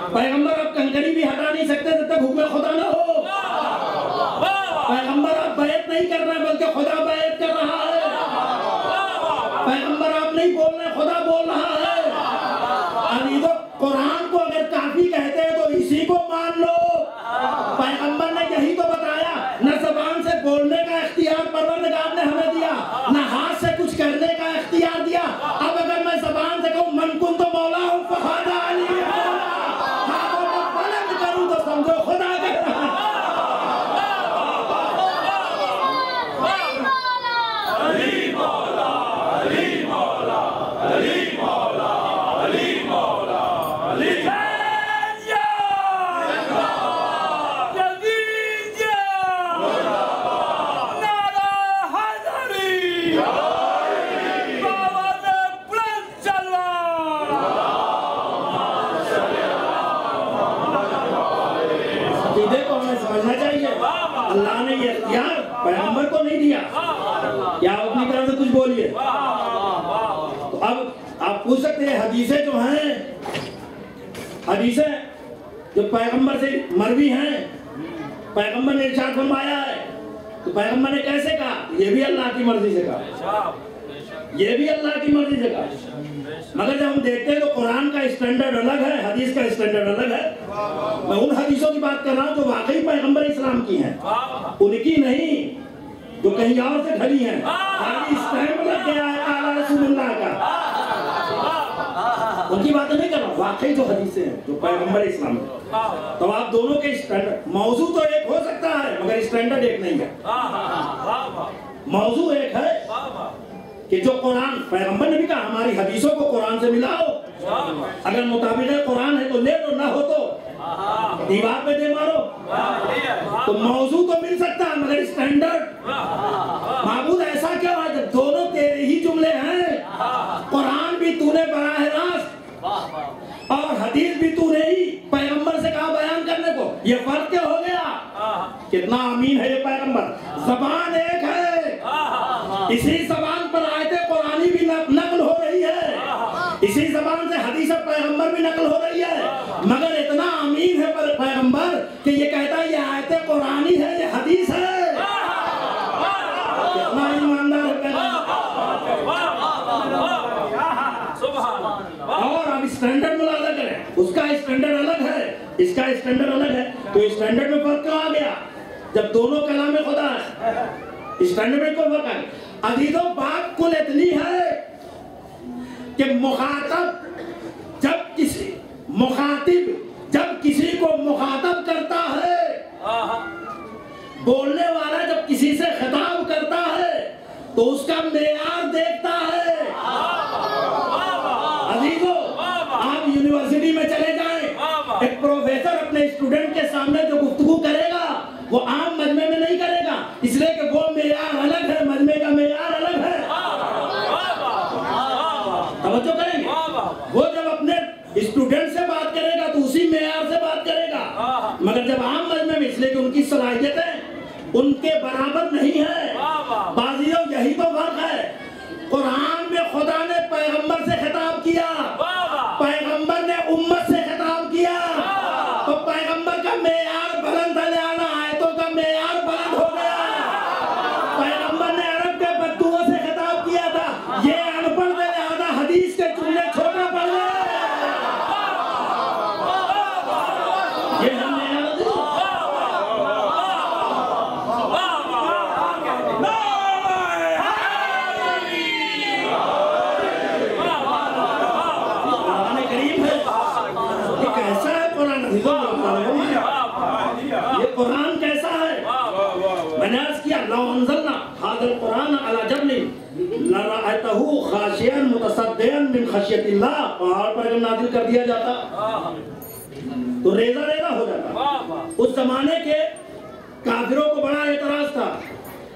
पैगंबर आप कंकड़ी भी हटा नहीं सकते जब तक हुक्म खुदा न हो। पैगंबर आप बैत नहीं कर रहे बल्कि खुदा बैत कर रहा है। पैगंबर आप नहीं बोल रहे, खुदा बोल रहा है। अजीजों, कुरान को अगर काफी कहते हैं तो इसी को मान लो। पैगंबर ने यही तो बताया, न ज़बान से बोलने का इख्तियार परवरदिगार ने हमें दिया, न हाथ से कुछ करने का इख्तियार दिया। अब अगर मैं ज़बान से कहूँ मन कुन तो मौला हूँ, फ़खादा अली करूँ तो समझो खुदा कर रहा है। अल्लाह ने ये इख्तियार पैगंबर को नहीं दिया, क्या आप अपनी तरफ से कुछ बोलिए। तो अब आप पूछ सकते हैं हदीसें जो हैं, हदीसें जो पैगंबर से मरवी हैं, पैगंबर ने इरशाद फरमाया है, तो पैगंबर ने कैसे कहा? ये भी अल्लाह की मर्जी से कहा, ये भी अल्लाह की मर्जी से कहा। मगर जब हम देखते हैं तो कुरान का स्टैंडर्ड अलग है, हदीस का स्टैंडर्ड अलग है। मैं उन हदीसों की बात कर रहा हूँ जो वाकई पैगंबर इस्लाम की हैं, उनकी नहीं जो कहीं और से ढली हैं। स्टैंड लग गया है आला रसूलुल्लाह का, उनकी बातें नहीं कर रहा, वाकई जो हदीसें हैं जो पैगंबर इस्लाम है। तो आप दोनों के स्टैंडर्ड, मौजू तो एक हो सकता है मगर स्टैंडर्ड एक नहीं है। मौजू एक है कि जो कुरान, पैगंबर ने भी कहा हमारी हदीसों को कुरान से मिलाओ, अगर मुताबिक कुरान है तो ले लो, ना हो तो दीवार पे दे मारो। तो मौजू तो मिल सकता है मगर स्टैंडर्ड, माबूद ऐसा क्या है जब दोनों तेरे ही जुमले हैं, कुरान भी तूने बराह रास्त और हदीस भी तूने ही पैगंबर से कहा बयान करने को, ये फर्क क्या हो गया? कितना अमीन है ये पैगंबर, जबान एक है, इसी जबान पर आयते कुरानी भी नकल हो रही है, इसी जबान से हदीस पैगंबर भी नकल हो रही है, मगर इतना अमीन है पैगंबर कि ये कहता है ये आयते कुरानी है, ये हदीस है। कितना ईमानदार है पैगंबर। और अब स्टैंडर्ड मुलाजा करें, उसका स्टैंडर्ड अलग है, इसका स्टैंडर्ड अलग है, तो स्टैंडर्ड में फर्क क्यों आ गया जब दोनों कलाम में खुदा है? स्टैंडर्ड में कोई फर्क है? अजीजों बात कुल इतनी है कि मुखातिब जब किसी को मुखातब करता है, बोलने वाला जब किसी से खिताब करता है तो उसका मेयार देखता है। अजीजों आप यूनिवर्सिटी में चले जाएं, एक प्रोफेसर अपने स्टूडेंट के सामने जो गुफ्तगू करेगा वो आम मजमे में नहीं करेगा, इसलिए कि वो मेयार अलग है, मजमे का मेयार अलग है। तवज्जो करेंगे, वो जब अपने स्टूडेंट से बात करेगा तो उसी मेयार से बात करेगा, मगर जब आम मजमे में, इसलिए कि उनकी सलाहियतें उनके बराबर नहीं है। बाजियों यही तो फर्क है, कुरान में खुदा ने पैगंबर से खिताब किया, पैगंबर ने उम्मत से खिताब किया, तो पैगंबर का मेयार बुलंद था, आयतों का मेयार बुलंद हो गया। पैगंबर ने अरब के बद्दुओं से खिताब किया था, ये अनपढ़ थे लिहाजा हदीस के जुमले छोटे पड़ गए। ये हमने कुरान कैसा है? मैंने अर्ज किया लौ अंज़लना हाज़ल कुरान अला जबलिन लरअयतहु खाशियन मुतसद्दियन मिन खशियतिल्लाह, पहाड़ पर अगर नाज़िल कर दिया जाता तो रेजा रेजा हो जाता। उस जमाने के काफिरों को बड़ा एतराज था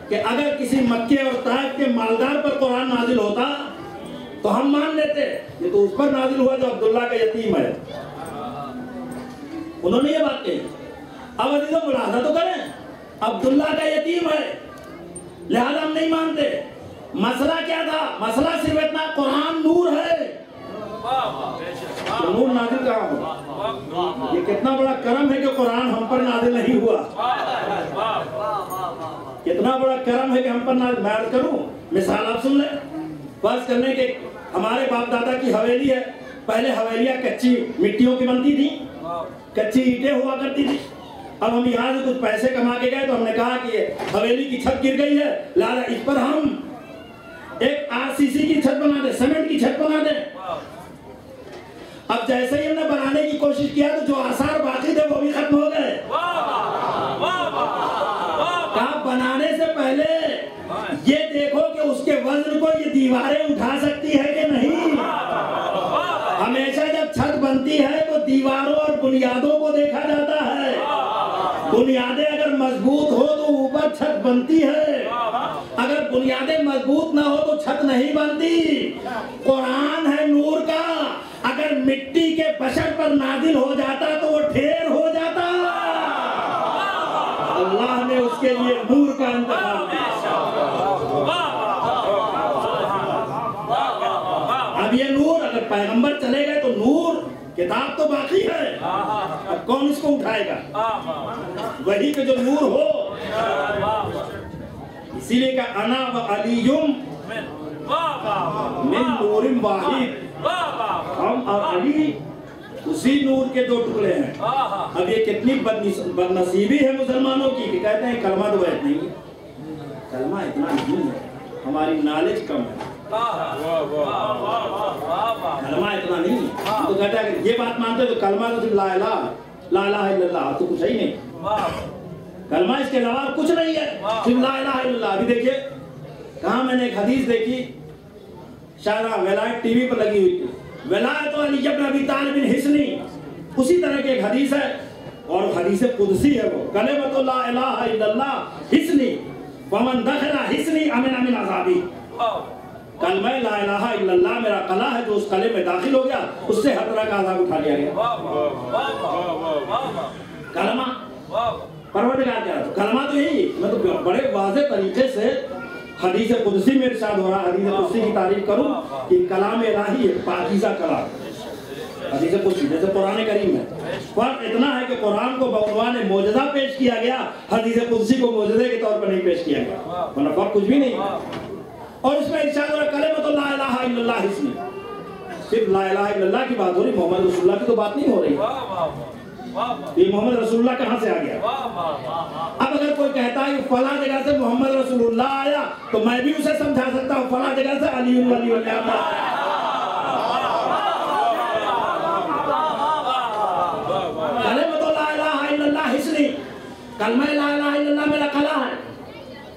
कि अगर किसी मक्के और ताइफ के मालदार पर कुरान नाज़िल होता तो हम मान लेते, ये तो उस पर नाज़िल हुआ जो अब्दुल्ला का यतीम है। उन्होंने ये बात कही। अब अजीजों मुलाजा तो करें, अब्दुल्ला का यतीम है लिहाजा हम नहीं मानते। मसला क्या था? मसला सिर्फ इतना, कुरान नूर है, तो नूर नाजिल कहाँ हुआ? ये कितना बड़ा करम है कि कुरान हम पर नाजिल नहीं हुआ। कितना बड़ा करम है कि हम पर नाजिल। मैं अर्ज करूं, मिसाल आप सुन लें। फर्ज करने के हमारे बाप दादा की हवेली है, पहले हवेलियां कच्ची मिट्टियों की बनती थी, कच्ची ईंटें हुआ करती थी। अब हम यहाँ से कुछ पैसे कमा के गए तो हमने कहा कि हवेली की छत गिर गई है, लाला इस पर हम एक आरसीसी की छत बना दे, सीमेंट की छत बना दे। अब जैसे ही हमने बनाने की कोशिश किया तो जो आसार बाकी थे वो भी खत्म हो गए। कहा बनाने से पहले ये देखो कि उसके वजन को ये दीवारें उठा सकती है कि नहीं। हमेशा जब छत बनती है तो दीवारों और बुनियादों को देखा जाता है। बुनियादें अगर मजबूत हो तो ऊपर छत बनती है, अगर बुनियादें मजबूत ना हो तो छत नहीं बनती। कुरान है नूर का, अगर मिट्टी के बशर पर नाजिल हो जाता तो वो ढेर हो जाता। अल्लाह ने उसके लिए नूर का इंतजाम किया। अब ये नूर, अगर पैगंबर चले गए तो नूर किताब तो बाकी है, अब कौन इसको उठाएगा? वही के जो नूर हो। इसीलिए का अना व अलीयुम मिन नूरिन वाहिद, हम और अली उसी नूर के दो टुकड़े हैं। अब ये कितनी बदनसीबी है मुसलमानों की कि कहते हैं कलमा तो वैसे नहीं है, कलमा इतना नहीं है, हमारी नॉलेज कम है, कलमा इतना नहीं है। तो कहता है ये बात मानते तो कलमा तो सिर्फ ला इलाहा इल्लल्लाह तो कुछ ही नहीं, कलमा इसके अलावा कुछ नहीं है, सिर्फ ला इलाहा इल्लल्लाह। अभी देखिए कहाँ मैंने एक हदीस देखी, शायद वेलायत टीवी पर लगी हुई थी, वेलायत अली इब्न अबी तालिब हिस्नी, उसी तरह की एक हदीस है और हदीस कुदसी है वो, कलिमतु ला इलाहा इल्लल्लाह हिस्नी वमन दखला हिस्नी अमिन अमिन अज़ाबी। कलमा ला इलाहा इल्लल्लाह मेरा कला है, जो उस कले में दाखिल हो गया उससे हर तरह का अज़ाब उठा लिया गया। कलमा परवरदिगार क्या है, कलमा तो यही, मैं तो बड़े वाज़ेह तरीके से हदीस कुदसी में इरशाद हो रहा, हदीस कुदसी की तारीफ करूं कि कलाम इलाही है, पाकीज़ा कलाम, हदीस कुदसी जैसे कुरान करीम है। फर्क इतना है कि कुरान को बउनवान मौजज़ा पेश किया गया, हदीस कुदसी को मौजज़े के तौर पर नहीं पेश किया गया, वरना फर्क कुछ भी नहीं। और इसमें इरशाद हो रहा कलिमतु ला इलाहा इल्लल्लाह हिस्नी, सिर्फ ला इलाहा इल्लल्लाह की बात हो रही, मोहम्मद रसूलुल्लाह की तो बात नहीं हो रही। ये मोहम्मद रसूलुल्लाह कहाँ से आ गया? अब अगर कोई कहता है कि फला जगह से मोहम्मद रसूलुल्लाह आया तो मैं भी उसे समझा सकता हूँ फला जगह से अली वलीउल्लाह। कलिमतु ला इलाहा इल्लल्लाह हिस्नी, कलमा ला इलाहा इल्लल्लाह मेरा कला है,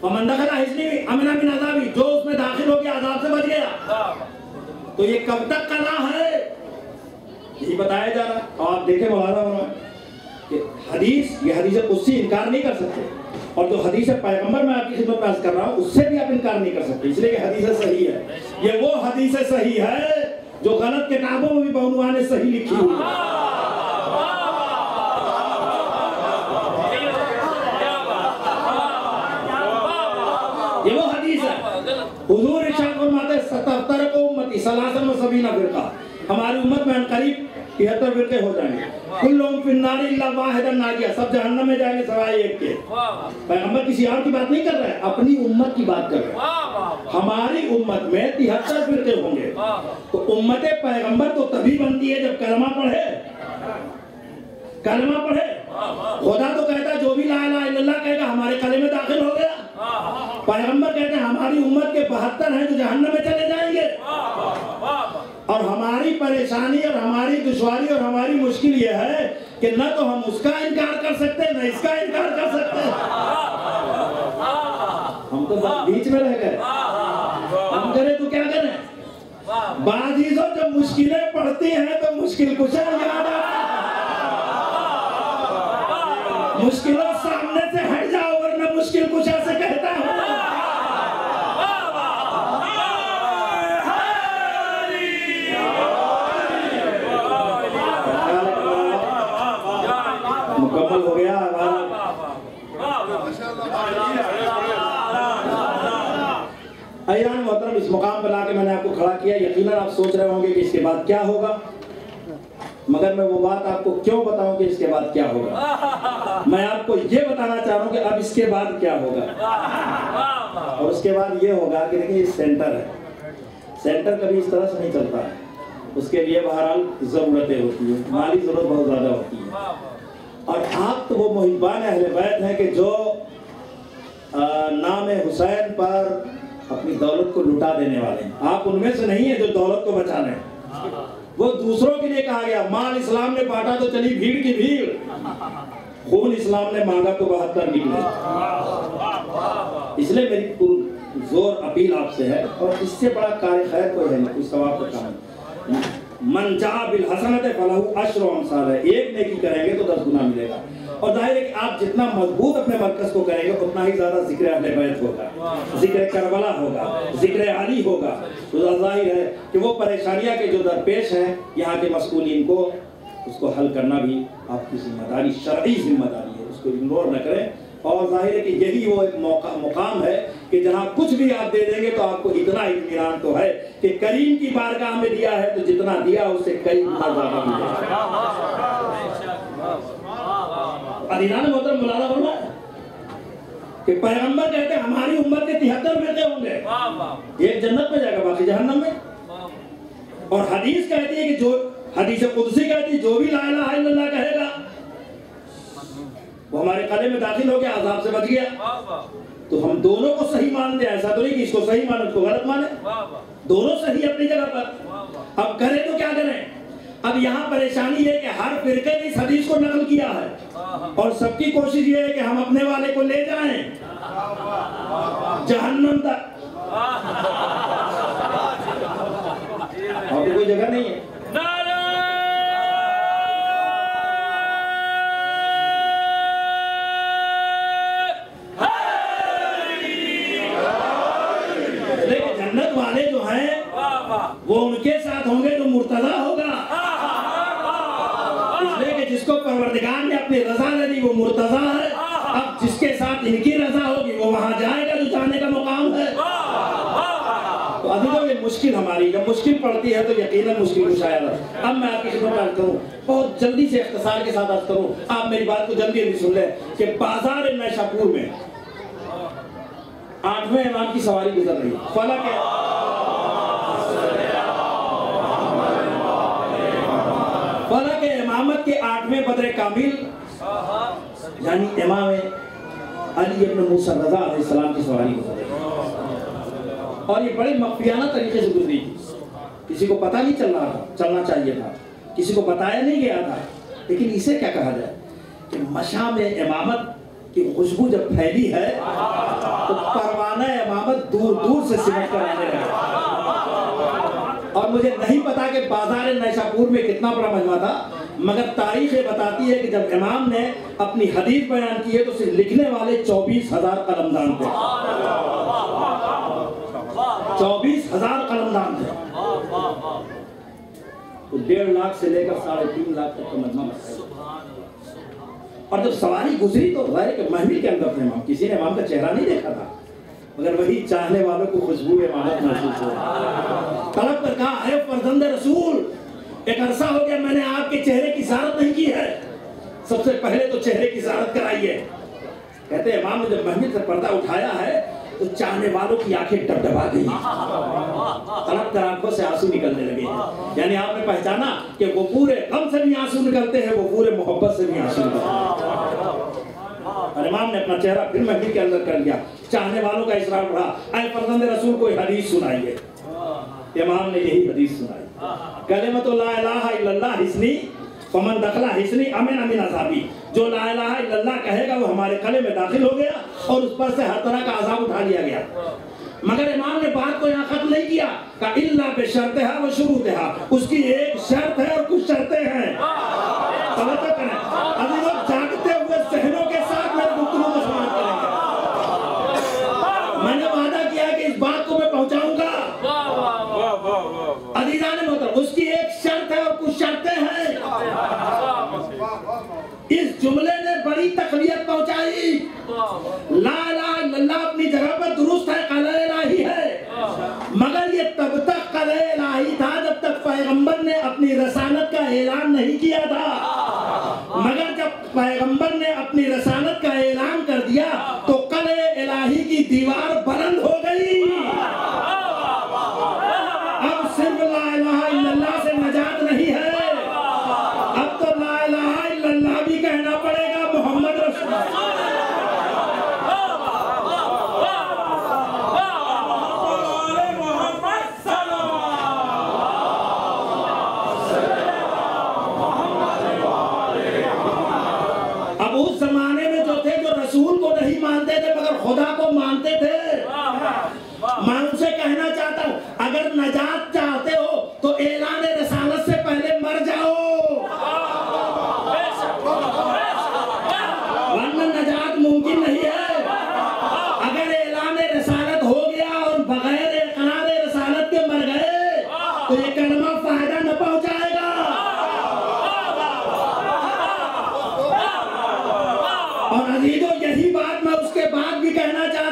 वमन दखला हिस्नी अमिन अमिन अज़ाबी, जो उसमें दाखिल हो गया अज़ाब से बच गया। तो ये कब तक कला है यही बताया जा रहा। और आप देखें मौलाना कि हदीस, ये हदीस कुदसी इनकार नहीं कर सकते, और जो हदीस पैगंबर मैं आपकी खिदमत में अर्ज कर रहा हूँ उससे भी आप इनकार नहीं कर सकते, इसलिए कि हदीस सही है। ये वो हदीस सही है जो गलत किताबों में भी बउनवान सही लिखी हुई है। ये वो हदीस है, हुजूर इरशाद फरमाते 77 को उम्मती सलासन व सबीना फिरका, हमारी उम्मत में करीब 73 फिरके हो जाएंगे, कुल्लुहुम फिन्नार इल्ला वाहिदन नाजिया, सब जहन्नम में जाएंगे सिवाय एक के। पैगंबर किसी और की बात नहीं कर रहे हैं, अपनी उम्मत की बात कर रहे हैं। हमारी उम्मत में 73 फिरके होंगे, तो उम्मत पैगंबर तो तभी बनती है जब कलमा पढ़े, कलमा पढ़े। खुदा तो कहता है जो भी ला इलाहा इल्लल्लाह कहेगा हमारे कले में दाखिल हो गया। पैगंबर कहते हैं हमारी उम्मत के 72 हैं जो जहन्नम में चले जाएंगे। और हमारी परेशानी और हमारी दुश्वारी और हमारी मुश्किल ये है कि न तो हम उसका इनकार कर सकते न इसका इनकार कर सकते, हम तो बीच में रह गए। हम करें तो क्या करें? बाजीजों जब मुश्किलें पड़ती हैं तो मुश्किल कुछ याद आता, मुश्किलों सामने से हट जाओ वरना मुश्किल कुछ ऐसे कहता हूँ। मुकम्मल हो गया। अयान मोहतरम, इस मुकाम पर लाके मैंने आपको खड़ा किया, यकीनन आप सोच रहे होंगे कि इसके बाद क्या होगा, मगर मैं वो बात आपको क्यों बताऊं कि इसके बाद क्या होगा। मैं आपको ये बताना चाह रहा हूं कि अब इसके बाद क्या होगा। और उसके बाद ये होगा कि देखिए सेंटर है, सेंटर कभी इस तरह से नहीं चलता है, उसके लिए बहरहाल ज़रूरतें होती हैं, माली ज़रूरत बहुत ज़्यादा होती है। और आप तो वो मुहिब्बान अहले बैत हैं कि जो नाम हुसैन पर अपनी दौलत को लुटा देने वाले हैं। आप उनमें से नहीं है जो दौलत को बचा रहे हैं, वो दूसरों के लिए कहा गया। माल इस्लाम ने बांटा तो चली भीड़ की भीड़, खून इस्लाम ने मांगा तो 72 निकले। इसलिए मेरी पुरजोर अपील आपसे है, और इससे बड़ा कार्य खैर कोई है नहीं, कोई सवाब का काम। मन जा बिल हसनत फलहु अशरु अमसाल, एक नेकी करेंगे तो 10 गुना मिलेगा। और जाहिर है कि आप जितना मजबूत अपने मरकज को करेंगे उतना ही ज्यादा जिक्र अहले बैत होगा, जिक्र करबला होगा, जिक्र अली होगा। तो जाहिर है कि वो परेशानियां के जो दरपेश हैं यहाँ के मसऊलीन को, उसको हल करना भी आपकी जिम्मेदारी, शरई जिम्मेदारी है, उसको इग्नोर न करें। और जाहिर है कि यही वो एक मुकाम है कि जहाँ कुछ भी आप दे देंगे तो आपको इतना इत्मीनान तो है कि करीम की बारगाह में दिया है तो जितना दिया उससे कई गुना ज्यादा मिलेगा। अदीनान मोहतरम मौलाना फरमाया कि पैगंबर कहते हैं हमारी उम्मत के 73 बेटे होंगे, एक जन्नत में जाएगा बाकी जहन्नम में। और हदीस कहती है कि जो हदीस कुदसी कहती है जो भी ला इलाहा इल्लल्लाह कहेगा वो हमारे कले में दाखिल हो गया, अज़ाब से बच गया। तो हम दोनों को सही मानते हैं, ऐसा तो नहीं कि इसको सही माने उसको गलत माने, दोनों सही अपनी जगह पर। अब करें तो क्या करें? अब यहाँ परेशानी है कि हर फिरके ने इस हदीस को नकल किया है और सबकी कोशिश ये है कि हम अपने वाले को ले जाएं जहन्नम तक। और कोई जगह नहीं है। लेकिन जन्नत वाले जो हैं वो उनके साथ होंगे जो मुर्तजा होगा, इसलिए कि जिसको परवरदिगार ने अपनी रजा दे दी वो मुर्तजा है। अब जिसके साथ इनकी रजा होगी वो वहां जाएगा जो जाने का मुकाम है। तो अभी तो ये मुश्किल हमारी जब मुश्किल पड़ती है तो यकीनन मुश्किल कुशाया है। अब मैं आपकी खिदमत अर्ज करूं, बहुत जल्दी से इख्तिसार के साथ अर्ज करूं, आप मेरी बात को जल्दी जल्दी सुन लें कि बाजार नैशापुर में 8वें इमाम की सवारी गुजर रही है। फलक इमामत के 8वें बदर कामिल यानी इमाम अली इब्न मूसा रज़ा अलैहिस्सलाम की सवारी गुजर रही है और ये बड़े मख्फियाना तरीके से गुजरी थी। किसी को पता नहीं चलना चाहिए था, किसी को बताया नहीं गया था। लेकिन इसे क्या कहा जाए कि मशा में इमामत की खुशबू जब फैली है तो परवाना इमामत दूर दूर से सिमट कर आने लगा। और मुझे नहीं पता कि बाजार नैशापुर में कितना बड़ा मजमा था, मगर तारीख ये बताती है कि जब इमाम ने अपनी हदीस बयान की है तो सिर्फ लिखने वाले 24,000 कलमदान थे। 24,000 कलमदान थे। तो 1.5 लाख से लेकर 3.5 लाख तक का मजमा बताया। और जब सवारी गुजरी तो महफिल के अंदर थे इमाम, किसी ने इमाम का चेहरा नहीं देखा था, मगर वही चाहने वालों को खुशबू इमामत महसूस हो। तलब कर कहा है फर्जंद रसूल, एक अरसा हो गया मैंने आपके चेहरे की ज़ियारत नहीं की है, सबसे पहले तो चेहरे की ज़ियारत कराइए। कहते हैं इमाम ने जब महफिल से पर्दा उठाया है तो चाहने वालों की आंखें डबडबा गई, तलब कर आंखों से आंसू निकलने लगे। यानी आपने पहचाना कि वो पूरे गम से भी आंसू निकलते हैं, वो पूरे मोहब्बत से भी आंसू निकलते हैं। और इमाम ने अपना चेहरा फिर महफिल के अंदर कर लिया। चाहने वालों का इसरार बढ़ा, ऐ फर्जंद रसूल कोई हदीस सुनाइए। इमाम ने यही हदीस सुनाई, कलिमतु ला इलाहा इल्लल्लाह हिस्नी फमन दखला हिस्नी अमिन अमिन अज़ाबी। जो ला इलाहा इल्लल्लाह कहेगा वो हमारे कले में दाखिल हो गया और उस पर से हर तरह का अज़ाब उठा लिया गया। मगर इमाम ने बात को यहाँ खत्म नहीं किया, का इल्ला बेशर्तिहा व शुरूतिहा, उसकी एक शर्त है और कुछ शर्तें हैं। तवज्जो करें, अभी लोग जागते हुए सहनों के साथ मेरे गुफ्तगू को समाप्त करेंगे। मैंने वादा किया कि इस बात को मैं पहुंचाऊंगा। अजीज़ान मोहतरम, उसकी एक शर्त है और कुछ शर्तें हैं। इस जुमले ने बड़ी तकलीफ पहुंचाई। ला इलाहा इल्लल्लाह अपनी जगह पर दुरुस्त है, कलम इलाही है, मगर ये तब तक कलम इलाही था जब तक पैगंबर ने अपनी रसालत का ऐलान नहीं किया था। मगर जब पैगंबर ने अपनी रसालत का ऐलान कर दिया तो कलम इलाही की दीवार बुलंद हो गई। अब सिर्फ ला इलाहा इल्लल्लाह से नजात नहीं है, अब तो ला इलाहा इल्लल्लाह भी कहना पड़ेगा, मोहम्मद रसूलुल्लाह। अब उस जमाने में जो थे जो रसूल को नहीं मानते थे मगर खुदा को मानते थे, मैं उनसे कहना चाहता हूं अगर नजात चाहते हो तो ऐलान रसालत से पहले मर जाओ, वरना नजात मुमकिन नहीं है। अगर ऐलान रसालत हो गया और बगैर इकरार रसालत के मर गए तो ये कलमा फायदा न पहुंचाएगा। और अजीजों यही बात मैं उसके बाद भी कहना चाहता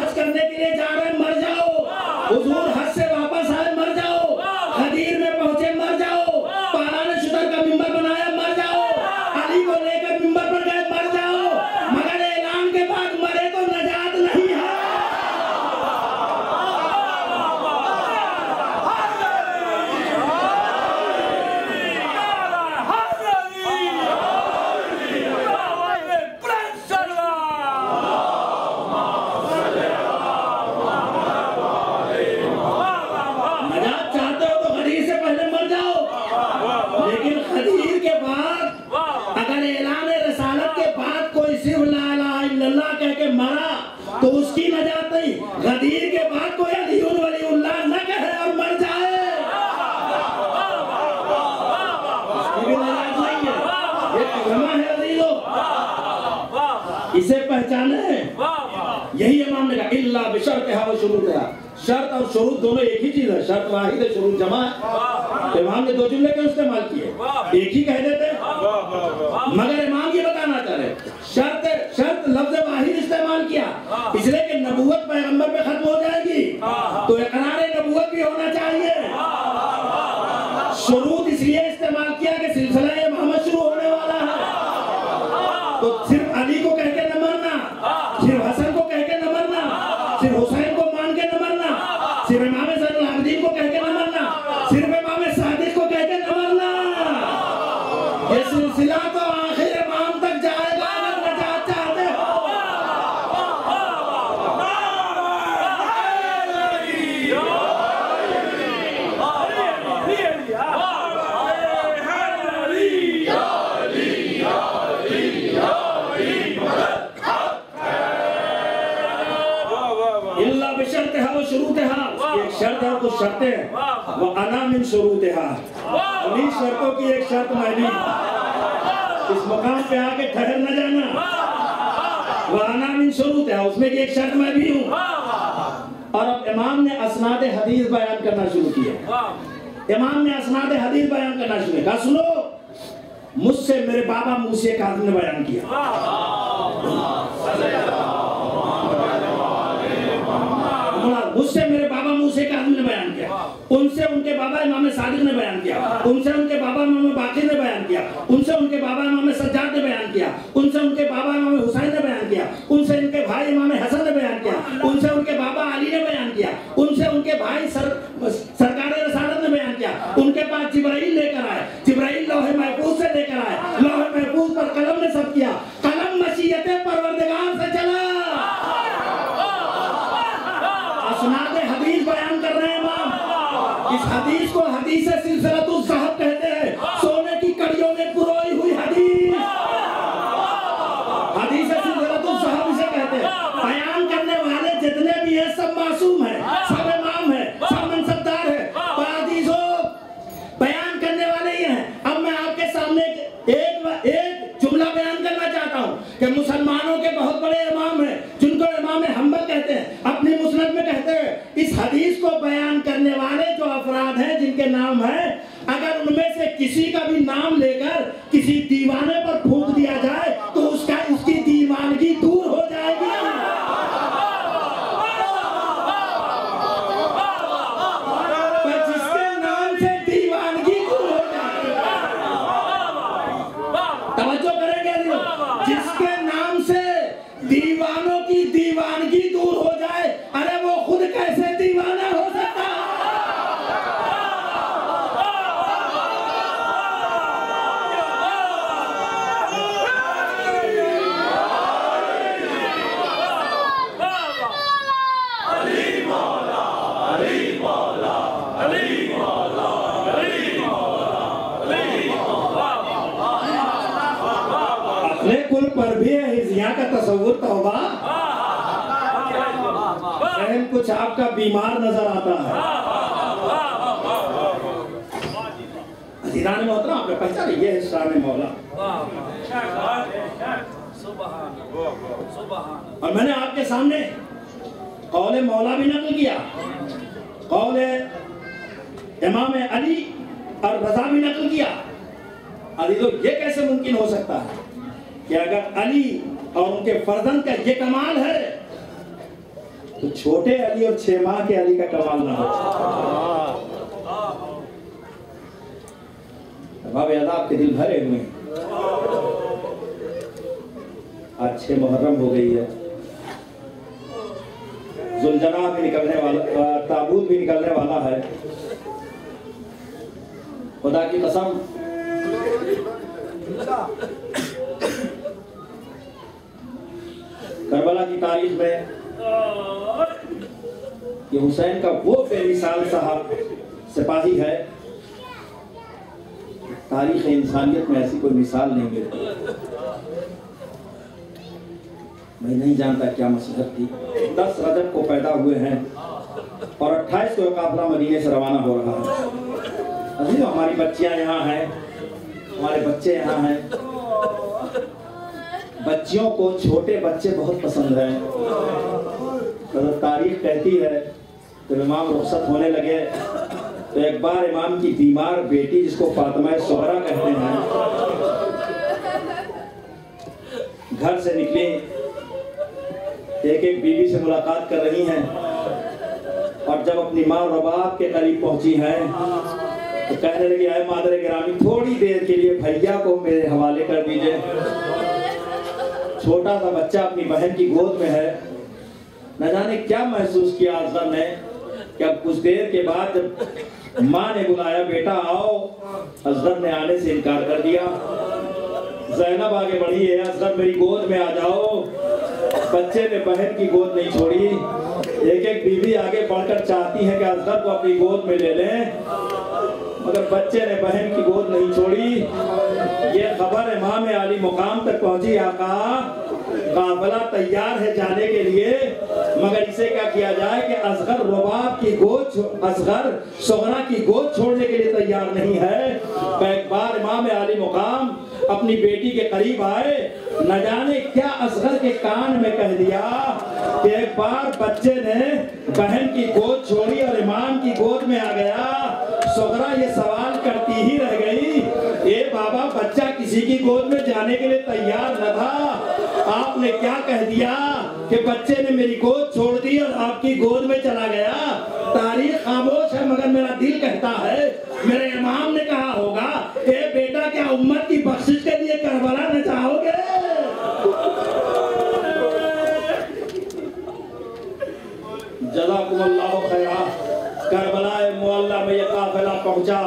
हज करने के लिए जा रहे हैं, मर जाओ। हुजूर हज से वापस आए, मर जाओ। गदीर में पहुंचे, मर जाओ। पाराने शुतर का मिंबर बनाया, मर जाओ। अली को लेकर मिंबर पर गए, मर जाओ। मगर ऐलान के बाद मरे तो नजात नहीं है। तो उसकी नजात नहीं। गदीर के बाद कोई अलीउल वलीउल्लाह न कहे और मर जाए, उसकी भी नजात नहीं है। ये तर्जुमा है अजीजों, इसे पहचाने। यही इमाम ने कहा इल्ला बिशर्तिहा व शुरूतिहा। शर्त और शुरूत दोनों एक ही चीज है। शर्त वाहिद है, शुरूत जमा है। इमाम ने दो जुमले क्यों इस्तेमाल किए? एक ही कह देते, मगर इमाम ये बताना चाह रहे शर्त लफ्ज वाहिद इस्तेमाल किया इसलिए कि नबूवत पैगंबर पे खत्म हो जाएगी, तो इकरार नबूवत भी होना चाहिए। शुरूत इसलिए इस्तेमाल किया कि सिलसिला मोहम्मद शुरू होने वाला है। तो सिर्फ अली को कह के न मरना, सिर्फ हसन को कह के न मरना, सिर्फ हुसैन को मान के न मरना, सिर्फ इमाम ज़ैनुल आबिदीन को कह के न मरना, सिर्फ इमाम सादिक को कह के न मरना। ये सिलसिला तो आखिर इमाम तक जाएगा अगर नजात चाहते हो। इल्ला बिशर्तिहा व शुरूतिहा, एक शर्त है, कुछ शर्तें हैं। वो अना मिन शुरूतिहा, उन्हीं शर्तों की एक शर्त मैं भी इस मकाम पे आके ठहर न जाना। वो अना मिन शुरूतिहा, उसमें की एक शर्त मैं भी हूँ। और अब इमाम ने असनाद हदीस बयान करना शुरू किया। इमाम ने असनाद हदीस बयान करना शुरू किया। सुनो, मुझसे मेरे बाबा मूसा काज़िम ने बयान किया, मुझसे मेरे बाबा मूसा काज़िम ने बयान किया, उनसे उनके बाबा इमाम सादिक ने बयान किया, उनसे उनके बाबा इमाम बाक़िर ने बयान किया, उनसे उनके बाबा इमाम सज्जाद ने बयान किया, उनसे उनके बाबा इमाम हुसैन ने बयान किया, उनसे उनके भाई इमाम हसन ने बयान किया, उनसे उनके बाबा अली ने बयान किया, उनसे उनके भाई सरकार रसालत ने बयान किया। उनके पास जिब्राइल लेकर आए, जिब्राइल लौहे महफूज से लेकर आए, लौहे महफूज पर कलम ने सब किया, कलम मशीयते परवरदिगार से चला। असनाद हदीस बयान कर रहे हैं इमाम। इस हदीस को हदीस सिलसिलतुल ज़हब कहते हैं, सोने की कड़ियों में पुरोई हुई हदीस। हदीस सिलसिलतुल ज़हब इसे कहते हैं। बयान करने वाले जितने भी हैं सब मासूम हैं, सब इमाम हैं, सब मनसबदार हैं, हदीसों बयान करने वाले ही हैं। अब मैं आपके सामने एक जुमला बयान करना चाहता हूँ कि मुसलमानों के बहुत बड़े इमाम हैं जिनको इमाम हम्बल कहते हैं, अपनी मुस्नद में कहते हैं। इस हदीस को बयान करने वाले जो अफराद हैं जिनके नाम हैं, अगर उनमें से किसी का भी नाम लेकर किसी दीवाने पर फूंक दिया जाए तो उसकी दीवानगी दूर हो जाएगी। पर जिसके नाम से दीवानगी दूर हो जाएगी, तवज्जो करेंगे, जिसके नाम से दीवानों की दीवानगी दूर हो जाए, अरे वो खुद कैसे दीवाना हो सकता है? अपने कुल पर भी हिज़्या का तसव्वुर तौबा। कुछ आपका बीमार नजर आता है। अजीरान मोहतरम, आपने पहचान, ये है शान मौला। और मैंने आपके सामने कौले मौला भी नकल किया, कौले इमाम अली और रजा भी नकल किया। अजीजों, ये कैसे मुमकिन हो सकता है कि अगर अली और उनके फर्जंद का ये कमाल है तो छोटे अली और 6 माह के अली का कमाल ना हो। बाब याद आपके दिल भरे हुए हैं। आज 6 मुहर्रम हो गई है, जुलजना भी निकलने वाला, ताबूत भी निकलने वाला है। खुदा की कसम करबला की तारीख में ये हुसैन का वो बेमिसाल साहब सिपाही है, तारीख इंसानियत में ऐसी कोई मिसाल नहीं मिलती। मैं नहीं जानता क्या मसलहत थी। 10 रजब को पैदा हुए हैं और 28 को काफिला मदीने से रवाना हो रहा है। अभी तो हमारी बच्चियां यहाँ हैं, हमारे बच्चे यहाँ हैं। बच्चियों को छोटे बच्चे बहुत पसंद हैं। तो तारीख कहती है तो इमाम रुखसत होने लगे तो एक बार इमाम की बीमार बेटी, जिसको फातिमा सुगरा कहते हैं, घर से निकली, एक बीवी से मुलाकात कर रही हैं और जब अपनी माँ और बाप के करीब पहुंची हैं तो कहने लगी, आए मादर गिरामी, थोड़ी देर के लिए भैया को मेरे हवाले कर दीजिए। छोटा सा बच्चा अपनी बहन की गोद में है। न जाने क्या महसूस किया असगर ने कि अब कुछ देर के बाद जब माँ ने बुलाया, बेटा आओ, असगर ने आने से इनकार कर दिया। ज़ैनब आगे बढ़ी है, असगर मेरी गोद में आ जाओ। बच्चे ने बहन की गोद नहीं छोड़ी। एक एक बीवी आगे बढ़कर चाहती है कि असगर को अपनी गोद में ले लें, मगर बच्चे ने बहन की गोद नहीं छोड़ी। ये खबर इमाम आली मुकाम तक पहुंची, आका काफिला तैयार है जाने के लिए, मगर इसे क्या किया जाए कि असगर रुबाब की गोद, असगर सुगरा की गोद छोड़ने के लिए तैयार नहीं है। एक बार इमाम आली मुकाम अपनी बेटी के करीब आए, न जाने क्या असगर के कान में कह दिया कि एक बार बच्चे ने बहन की गोद छोड़ी और इमाम की गोद में आ गया। सुगरा ये सवाल करती ही रह गई, ए बाबा, बच्चा किसी की गोद में जाने के लिए तैयार न था, आपने क्या कह दिया कि बच्चे ने मेरी गोद छोड़ दी और आपकी गोद में चला गया। तारीख खामोश है, मगर मेरा दिल कहता है, मेरे इमाम ने कहा होगा, ए बेटा, क्या उम्मत की बख्शिश के लिए करबला न चाहोगे? जज़ाकुमुल्लाहु खैरा। करबला मुअल्ला में यह काफिला पहुंचा।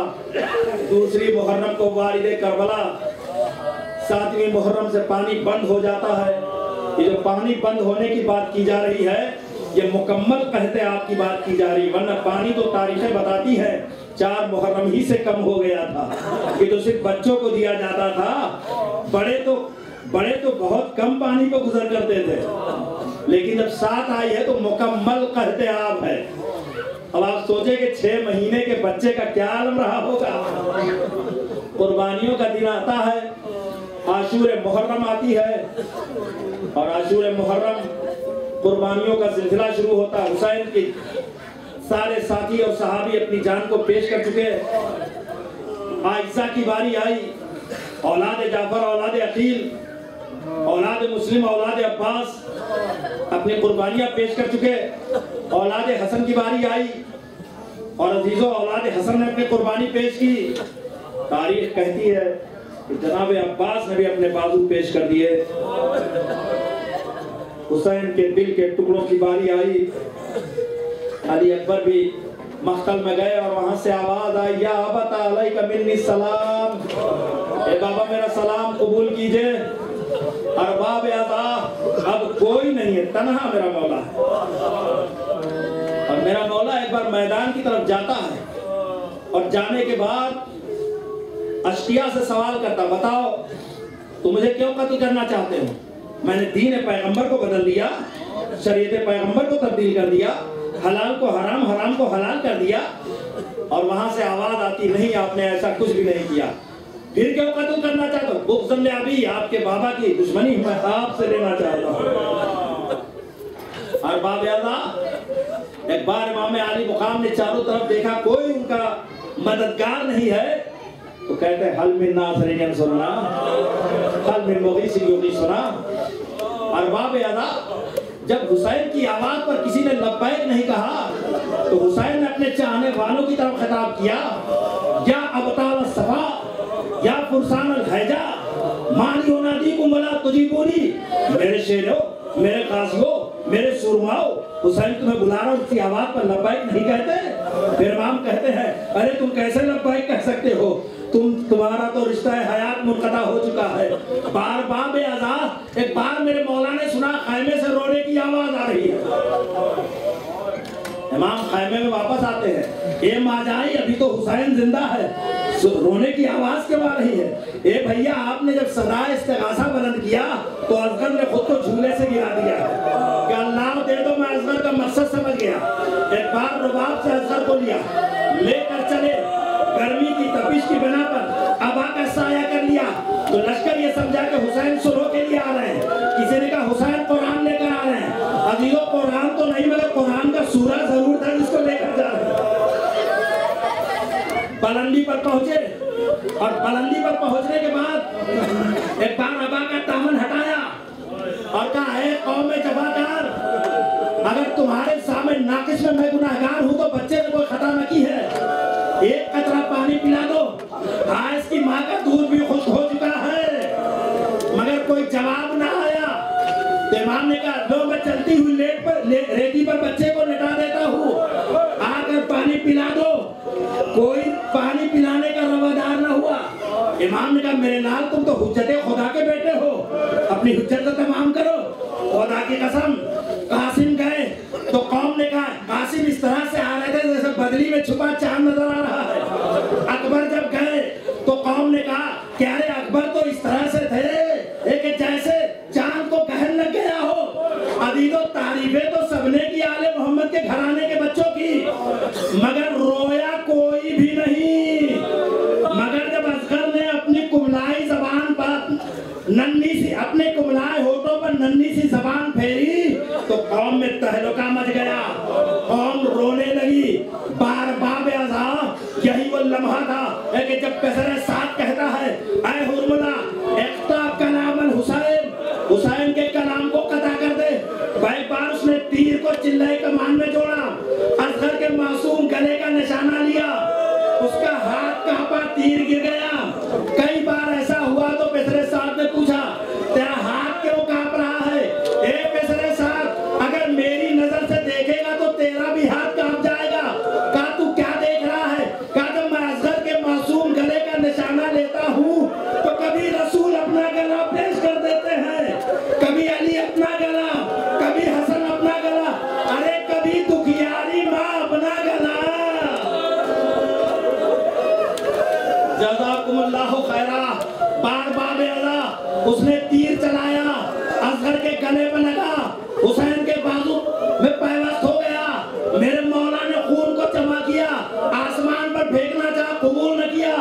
दूसरी मुहर्रम को वारिदे करबला, 7वीं मुहर्रम से पानी बंद हो जाता है। ये जो पानी बंद होने की बात की जा रही है, ये मुकम्मल कहते आपकी बात की जा रही, वरना पानी तो तारीखें बताती है 4 मुहर्रम ही से कम हो गया था। ये तो सिर्फ बच्चों को दिया जाता था, बड़े तो बहुत कम पानी को गुजर करते थे, लेकिन जब 7 आई है तो मुकम्मल कहते आप है। अब आप सोचे कि 6 महीने के बच्चे का क्या आलम रहा होगा। कुर्बानियों का दिन आता है, आशूर मुहर्रम आती है और आशूर मुहर्रम कुर्बानियों का सिलसिला शुरू होता है। हुसैन के सारे साथी और सहाबी अपनी जान को पेश कर चुके। आयशा की बारी आई, औलाद जाफर, औलाद अकील, औलाद मुस्लिम, औलाद अब्बास अपनी कुर्बानियां पेश कर चुके। औलाद हसन की बारी आई और अजीजों औलाद हसन ने अपनी कुर्बानी पेश की। तारीख कहती है कि जनाब अब्बास ने भी अपने बाजू पेश कर दिए। हुसैन के दिल के टुकड़ों की बारी आई। अली अकबर भी मख्तल में गए और वहां से आवाज आई, या अबता अलैका मिन्नी सलाम, ए बाबा मेरा सलाम कबूल कीजिए। अरबाब अता अब कोई नहीं है, तन्हा मेरा मौला है। और मेरा मौला एक बार मैदान की तरफ जाता है और जाने के बाद अश्किया से सवाल करता, बताओ तुम मुझे क्यों कत्ल करना चाहते हो? मैंने दीन पैगंबर को बदल दिया, शरीयत पैगंबर को तब्दील कर दिया, हलाल को हराम, हराम को हलाल कर दिया। और वहां से आवाज आती, नहीं आपने ऐसा कुछ भी नहीं किया, फिर क्यों कत्ल करना चाहते हो? बुग़्ज़ अभी आपके बाबा की दुश्मनी मैं आपसे लेना चाहता हूँ। और बाबा एक बार इमाम आली मुकाम ने चारों तरफ देखा, कोई उनका मददगार नहीं है, तो कहते हैं हल मिन नासिरिन सुना, हल मिन मुगीसिन युगीसुना। अरबाब अदा जब हुसैन की आवाज पर किसी ने लब्बैक नहीं कहा तो हुसैन ने अपने चाहने वालों की तरफ खिताब किया, या अबताल सफा या फुरसान अल हैजा मानी उनादीकुम वला तुजीबूनी। मेरे शेरों, मेरे कासियों, मेरे सुरमाओ, हुसैन तुम्हें बुला रहा हूं, उसकी आवाज पर लब्बैक नहीं कहते। फिर इमाम कहते हैं, अरे तुम कैसे लब्बैक कह सकते हो, तुम्हारा तो रिश्ता हयात मुनक़ता हो चुका है। बार बार बेअज़ा एक बार मेरे मौला ने सुना खैमे से रोने की आवाज आ रही है। इमाम खैमे में वापस आते हैं, ये माजाई अभी तो हुसैन जिंदा है, रोने की आवाज क्यों आ रही है? ए भैया, आपने जब सदाए इस्तिगासा बुलंद किया तो असगर ने खुद को झूले से गिरा दिया कि अल्लाह दे दो। मैं असगर का मकसद समझ गया। एक बार रुबाब से असगर को लिया, लेकर चले, गर्मी की तपिश की बिना पर अबा का साया कर लिया तो लश्कर ये समझा कि हुसैन सुलह के लिए आ रहे हैं। किसी ने कहा हुसैन कुरान लेकर आ रहे हैं। अजीजों, कुरान तो नहीं मगर कुरान का सूरा जरूर था जिसको लेकर जा रहे हैं। पलंदी पर पहुंचे और पलंदी पर पहुंचने के बाद एक बार अबा का दामन हटाया और कहा, है कौम में जवाकार, अगर तुम्हारे सामने नाकिस में मैं गुनाहगार हूं तो बच्चे ने कोई खता न की है, एक कतरा पानी पिला दो। हाँ, इसकी माँ का दूध भी खुश्क हो चुका है, मगर कोई जवाब ना आया। तो इमाम ने कहा, लो मैं चलती हुई रेती पर बच्चे को लेटा देता हूँ, आकर पानी पिला दो। कोई पानी पिलाने का रवादार ना हुआ। इमाम ने कहा, मेरे लाल, तुम तो हुज्जते खुदा के बेटे हो, अपनी हुज्जत तो तमाम करो। खुदा की कसम, कासिम गए तो कौम ने कहा, कासिम इस तरह से आ रहे थे जैसे बदली में छुपा चांद नजर आ रहा है। अकबर जब गए तो कौम ने कहा, क्या रे अकबर तो इस तरह से थे कि जैसे चांद को कहर लग गया हो। अदीदो, तारीफें तो सबने की आले मोहम्मद के घराने के बच्चों की, मगर रोया कोई भी नहीं। मगर जब असगर ने अपनी कुमलाई जबान पर नन्ही सी, अपने कुमलाए होठों पर नन्ही सी जबान फेरी तो कौम में तहलुका मच गया। कौम रोने लगी। बार बार बेअज़ा यही वो लम्हा था कि जब पेसरे साथ कहता है, ऐ हुर्मुला, इख्ता कलाम अल हुसैन, हुसैन के कलाम को कता कर दे। एक बार उसने तीर को चिल्लाए कमान में जोड़ा, असगर के मासूम गले का निशाना लिया, उसका हाथ कांपा, तीर गिर गया। कई बार ऐसा हुआ तो पेसरे साथ ने पूछा, तेरा हाथ क्यों कांप रहा है? ए पेसरे साथ, अगर मेरी नजर से देखेगा तो तेरा भी हाथ कांप जाएगा। कहा, तू क्या देख रहा है? कहा, जब मैं असगर के मासूम गले का निशाना लेता हूँ तो कभी रसूल अपना गला पेश कर देते हैं, कभी अली अपना गला, कभी हसन अपना गला, अरे कभी दुखियारी माँ अपना गला। जज़ाकुमुल्लाहु खैरा। बार बार बेअज़ा उसने तीर चलाया, असगर के गले में लगा, हुसैन के बाजू में पैवस्त हो गया। मेरे मौला ने खून को जमा किया, आसमान पर फेंकना चाहा, कबूल न किया,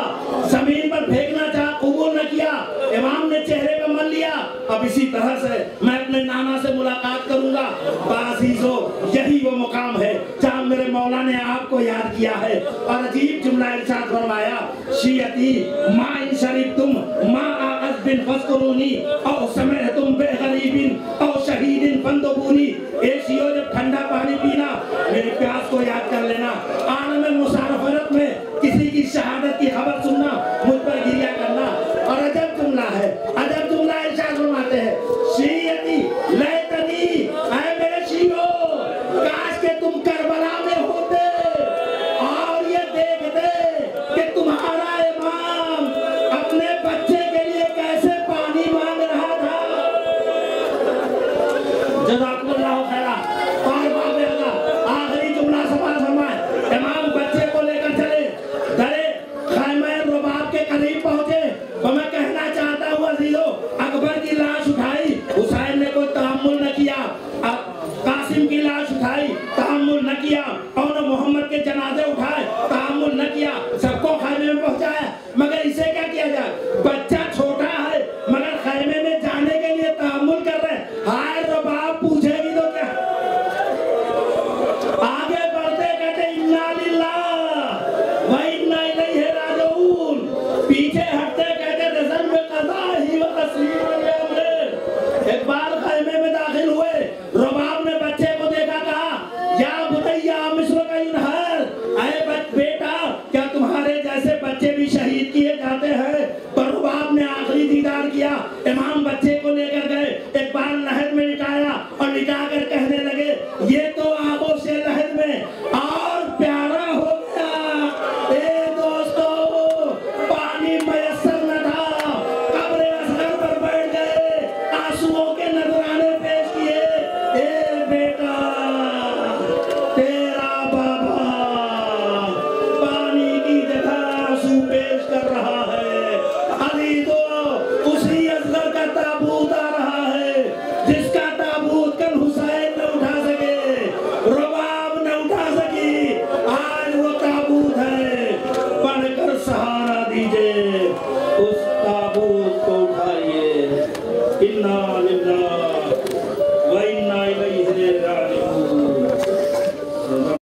जमीन पर फेंकना चाहा, कबूल न किया। इमाम ने चेहरे पे मल लिया, अब इसी तरह से मैं अपने नाना से मुलाकात करूंगा। बाज़ीज़ो, यही वो मुकाम है जहाँ मेरे मौला ने आपको याद किया है। और अजीब जुमला इरशाद फरमाया, शियती मा इन शरीबतुम मा आगज़ बिन फस्कुरूनी औ समअतुम बेगरीबिन औ शहीदिन फंदुबूनी। ए शियो, जब ठंडा पानी पीना, मेरी प्यास को याद कर लेना। आलम मुसारफरत में किसी की शहादत की खबर सुनना, मुझ पर गिरिया करना। और अजब जुमला है, अजब जुमला इरशाद फरमाते हैं, शियती लैतनी, ऐ मेरे शियो, काश के तुम करबला में होते और ये देखते कि तुम्हारा इमाम अपने बच्चे के लिए कैसे पानी मांग रहा था। जज़ाकुमुल्लाहु खैरा। आखिरी जुमला सवाल फरमाए, इमाम बच्चे को लेकर चले, दरे खैमे रुबाब के करीब पहुंचे तो मैं कहना चाहता हूँ अजीजों, अकबर की लाश उठाई, हुसैन ने कोई तहम्मुल न किया, कासिम की लाश उठाई, तहम्मुल न किया, और मोहम्मद के जनाजे उठाए, तहम्मुल न किया, सबको खैमे में पहुंचाया, मगर इसे क्या किया जाए? बच्चा छोटा है मगर खैमे में जाने के लिए तहम्मुल कर रहे हैं। हाय रुबाब पूछेगी तो क्या? आगे बढ़ते कहते इन्ना लिल्लाह व इन्ना इलैहि राजिऊन, पीछे हटते कहते रज़न में क़ज़ा ही व तस्लीम अल-अम्र। एक बार खैमे में दाखिल हुए, रुबाब बुनैया मिस्र का इनहर, ऐ बेटा क्या तुम्हारे जैसे बच्चे भी शहीद किए जाते हैं? पर बाप ने आखिरी दीदार किया, इमाम बच्चे को लेकर गए, एक बार नहर में लिटाया और लिटाकर कहने लगे ये तो आंखों से नहर में और प्यारा हो गया। ए दोस्तों, पानी मयस्सर न था, कब्र असगर पर बैठ गए, आंसुओं के नजराने पेश किए। ए बेटा, तेरा बाबा पानी की जगह आंसू पेश कर रहा है। अली तो उसी असगर का ताबूत आ रहा है जिसका ताबूत कल हुसैन न उठा सके, रुबाब न उठा सकी, आज वो ताबूत है। पढ़कर सहारा दीजिए, उस ताबूत को उठाइए। इन्ना लिल्लाह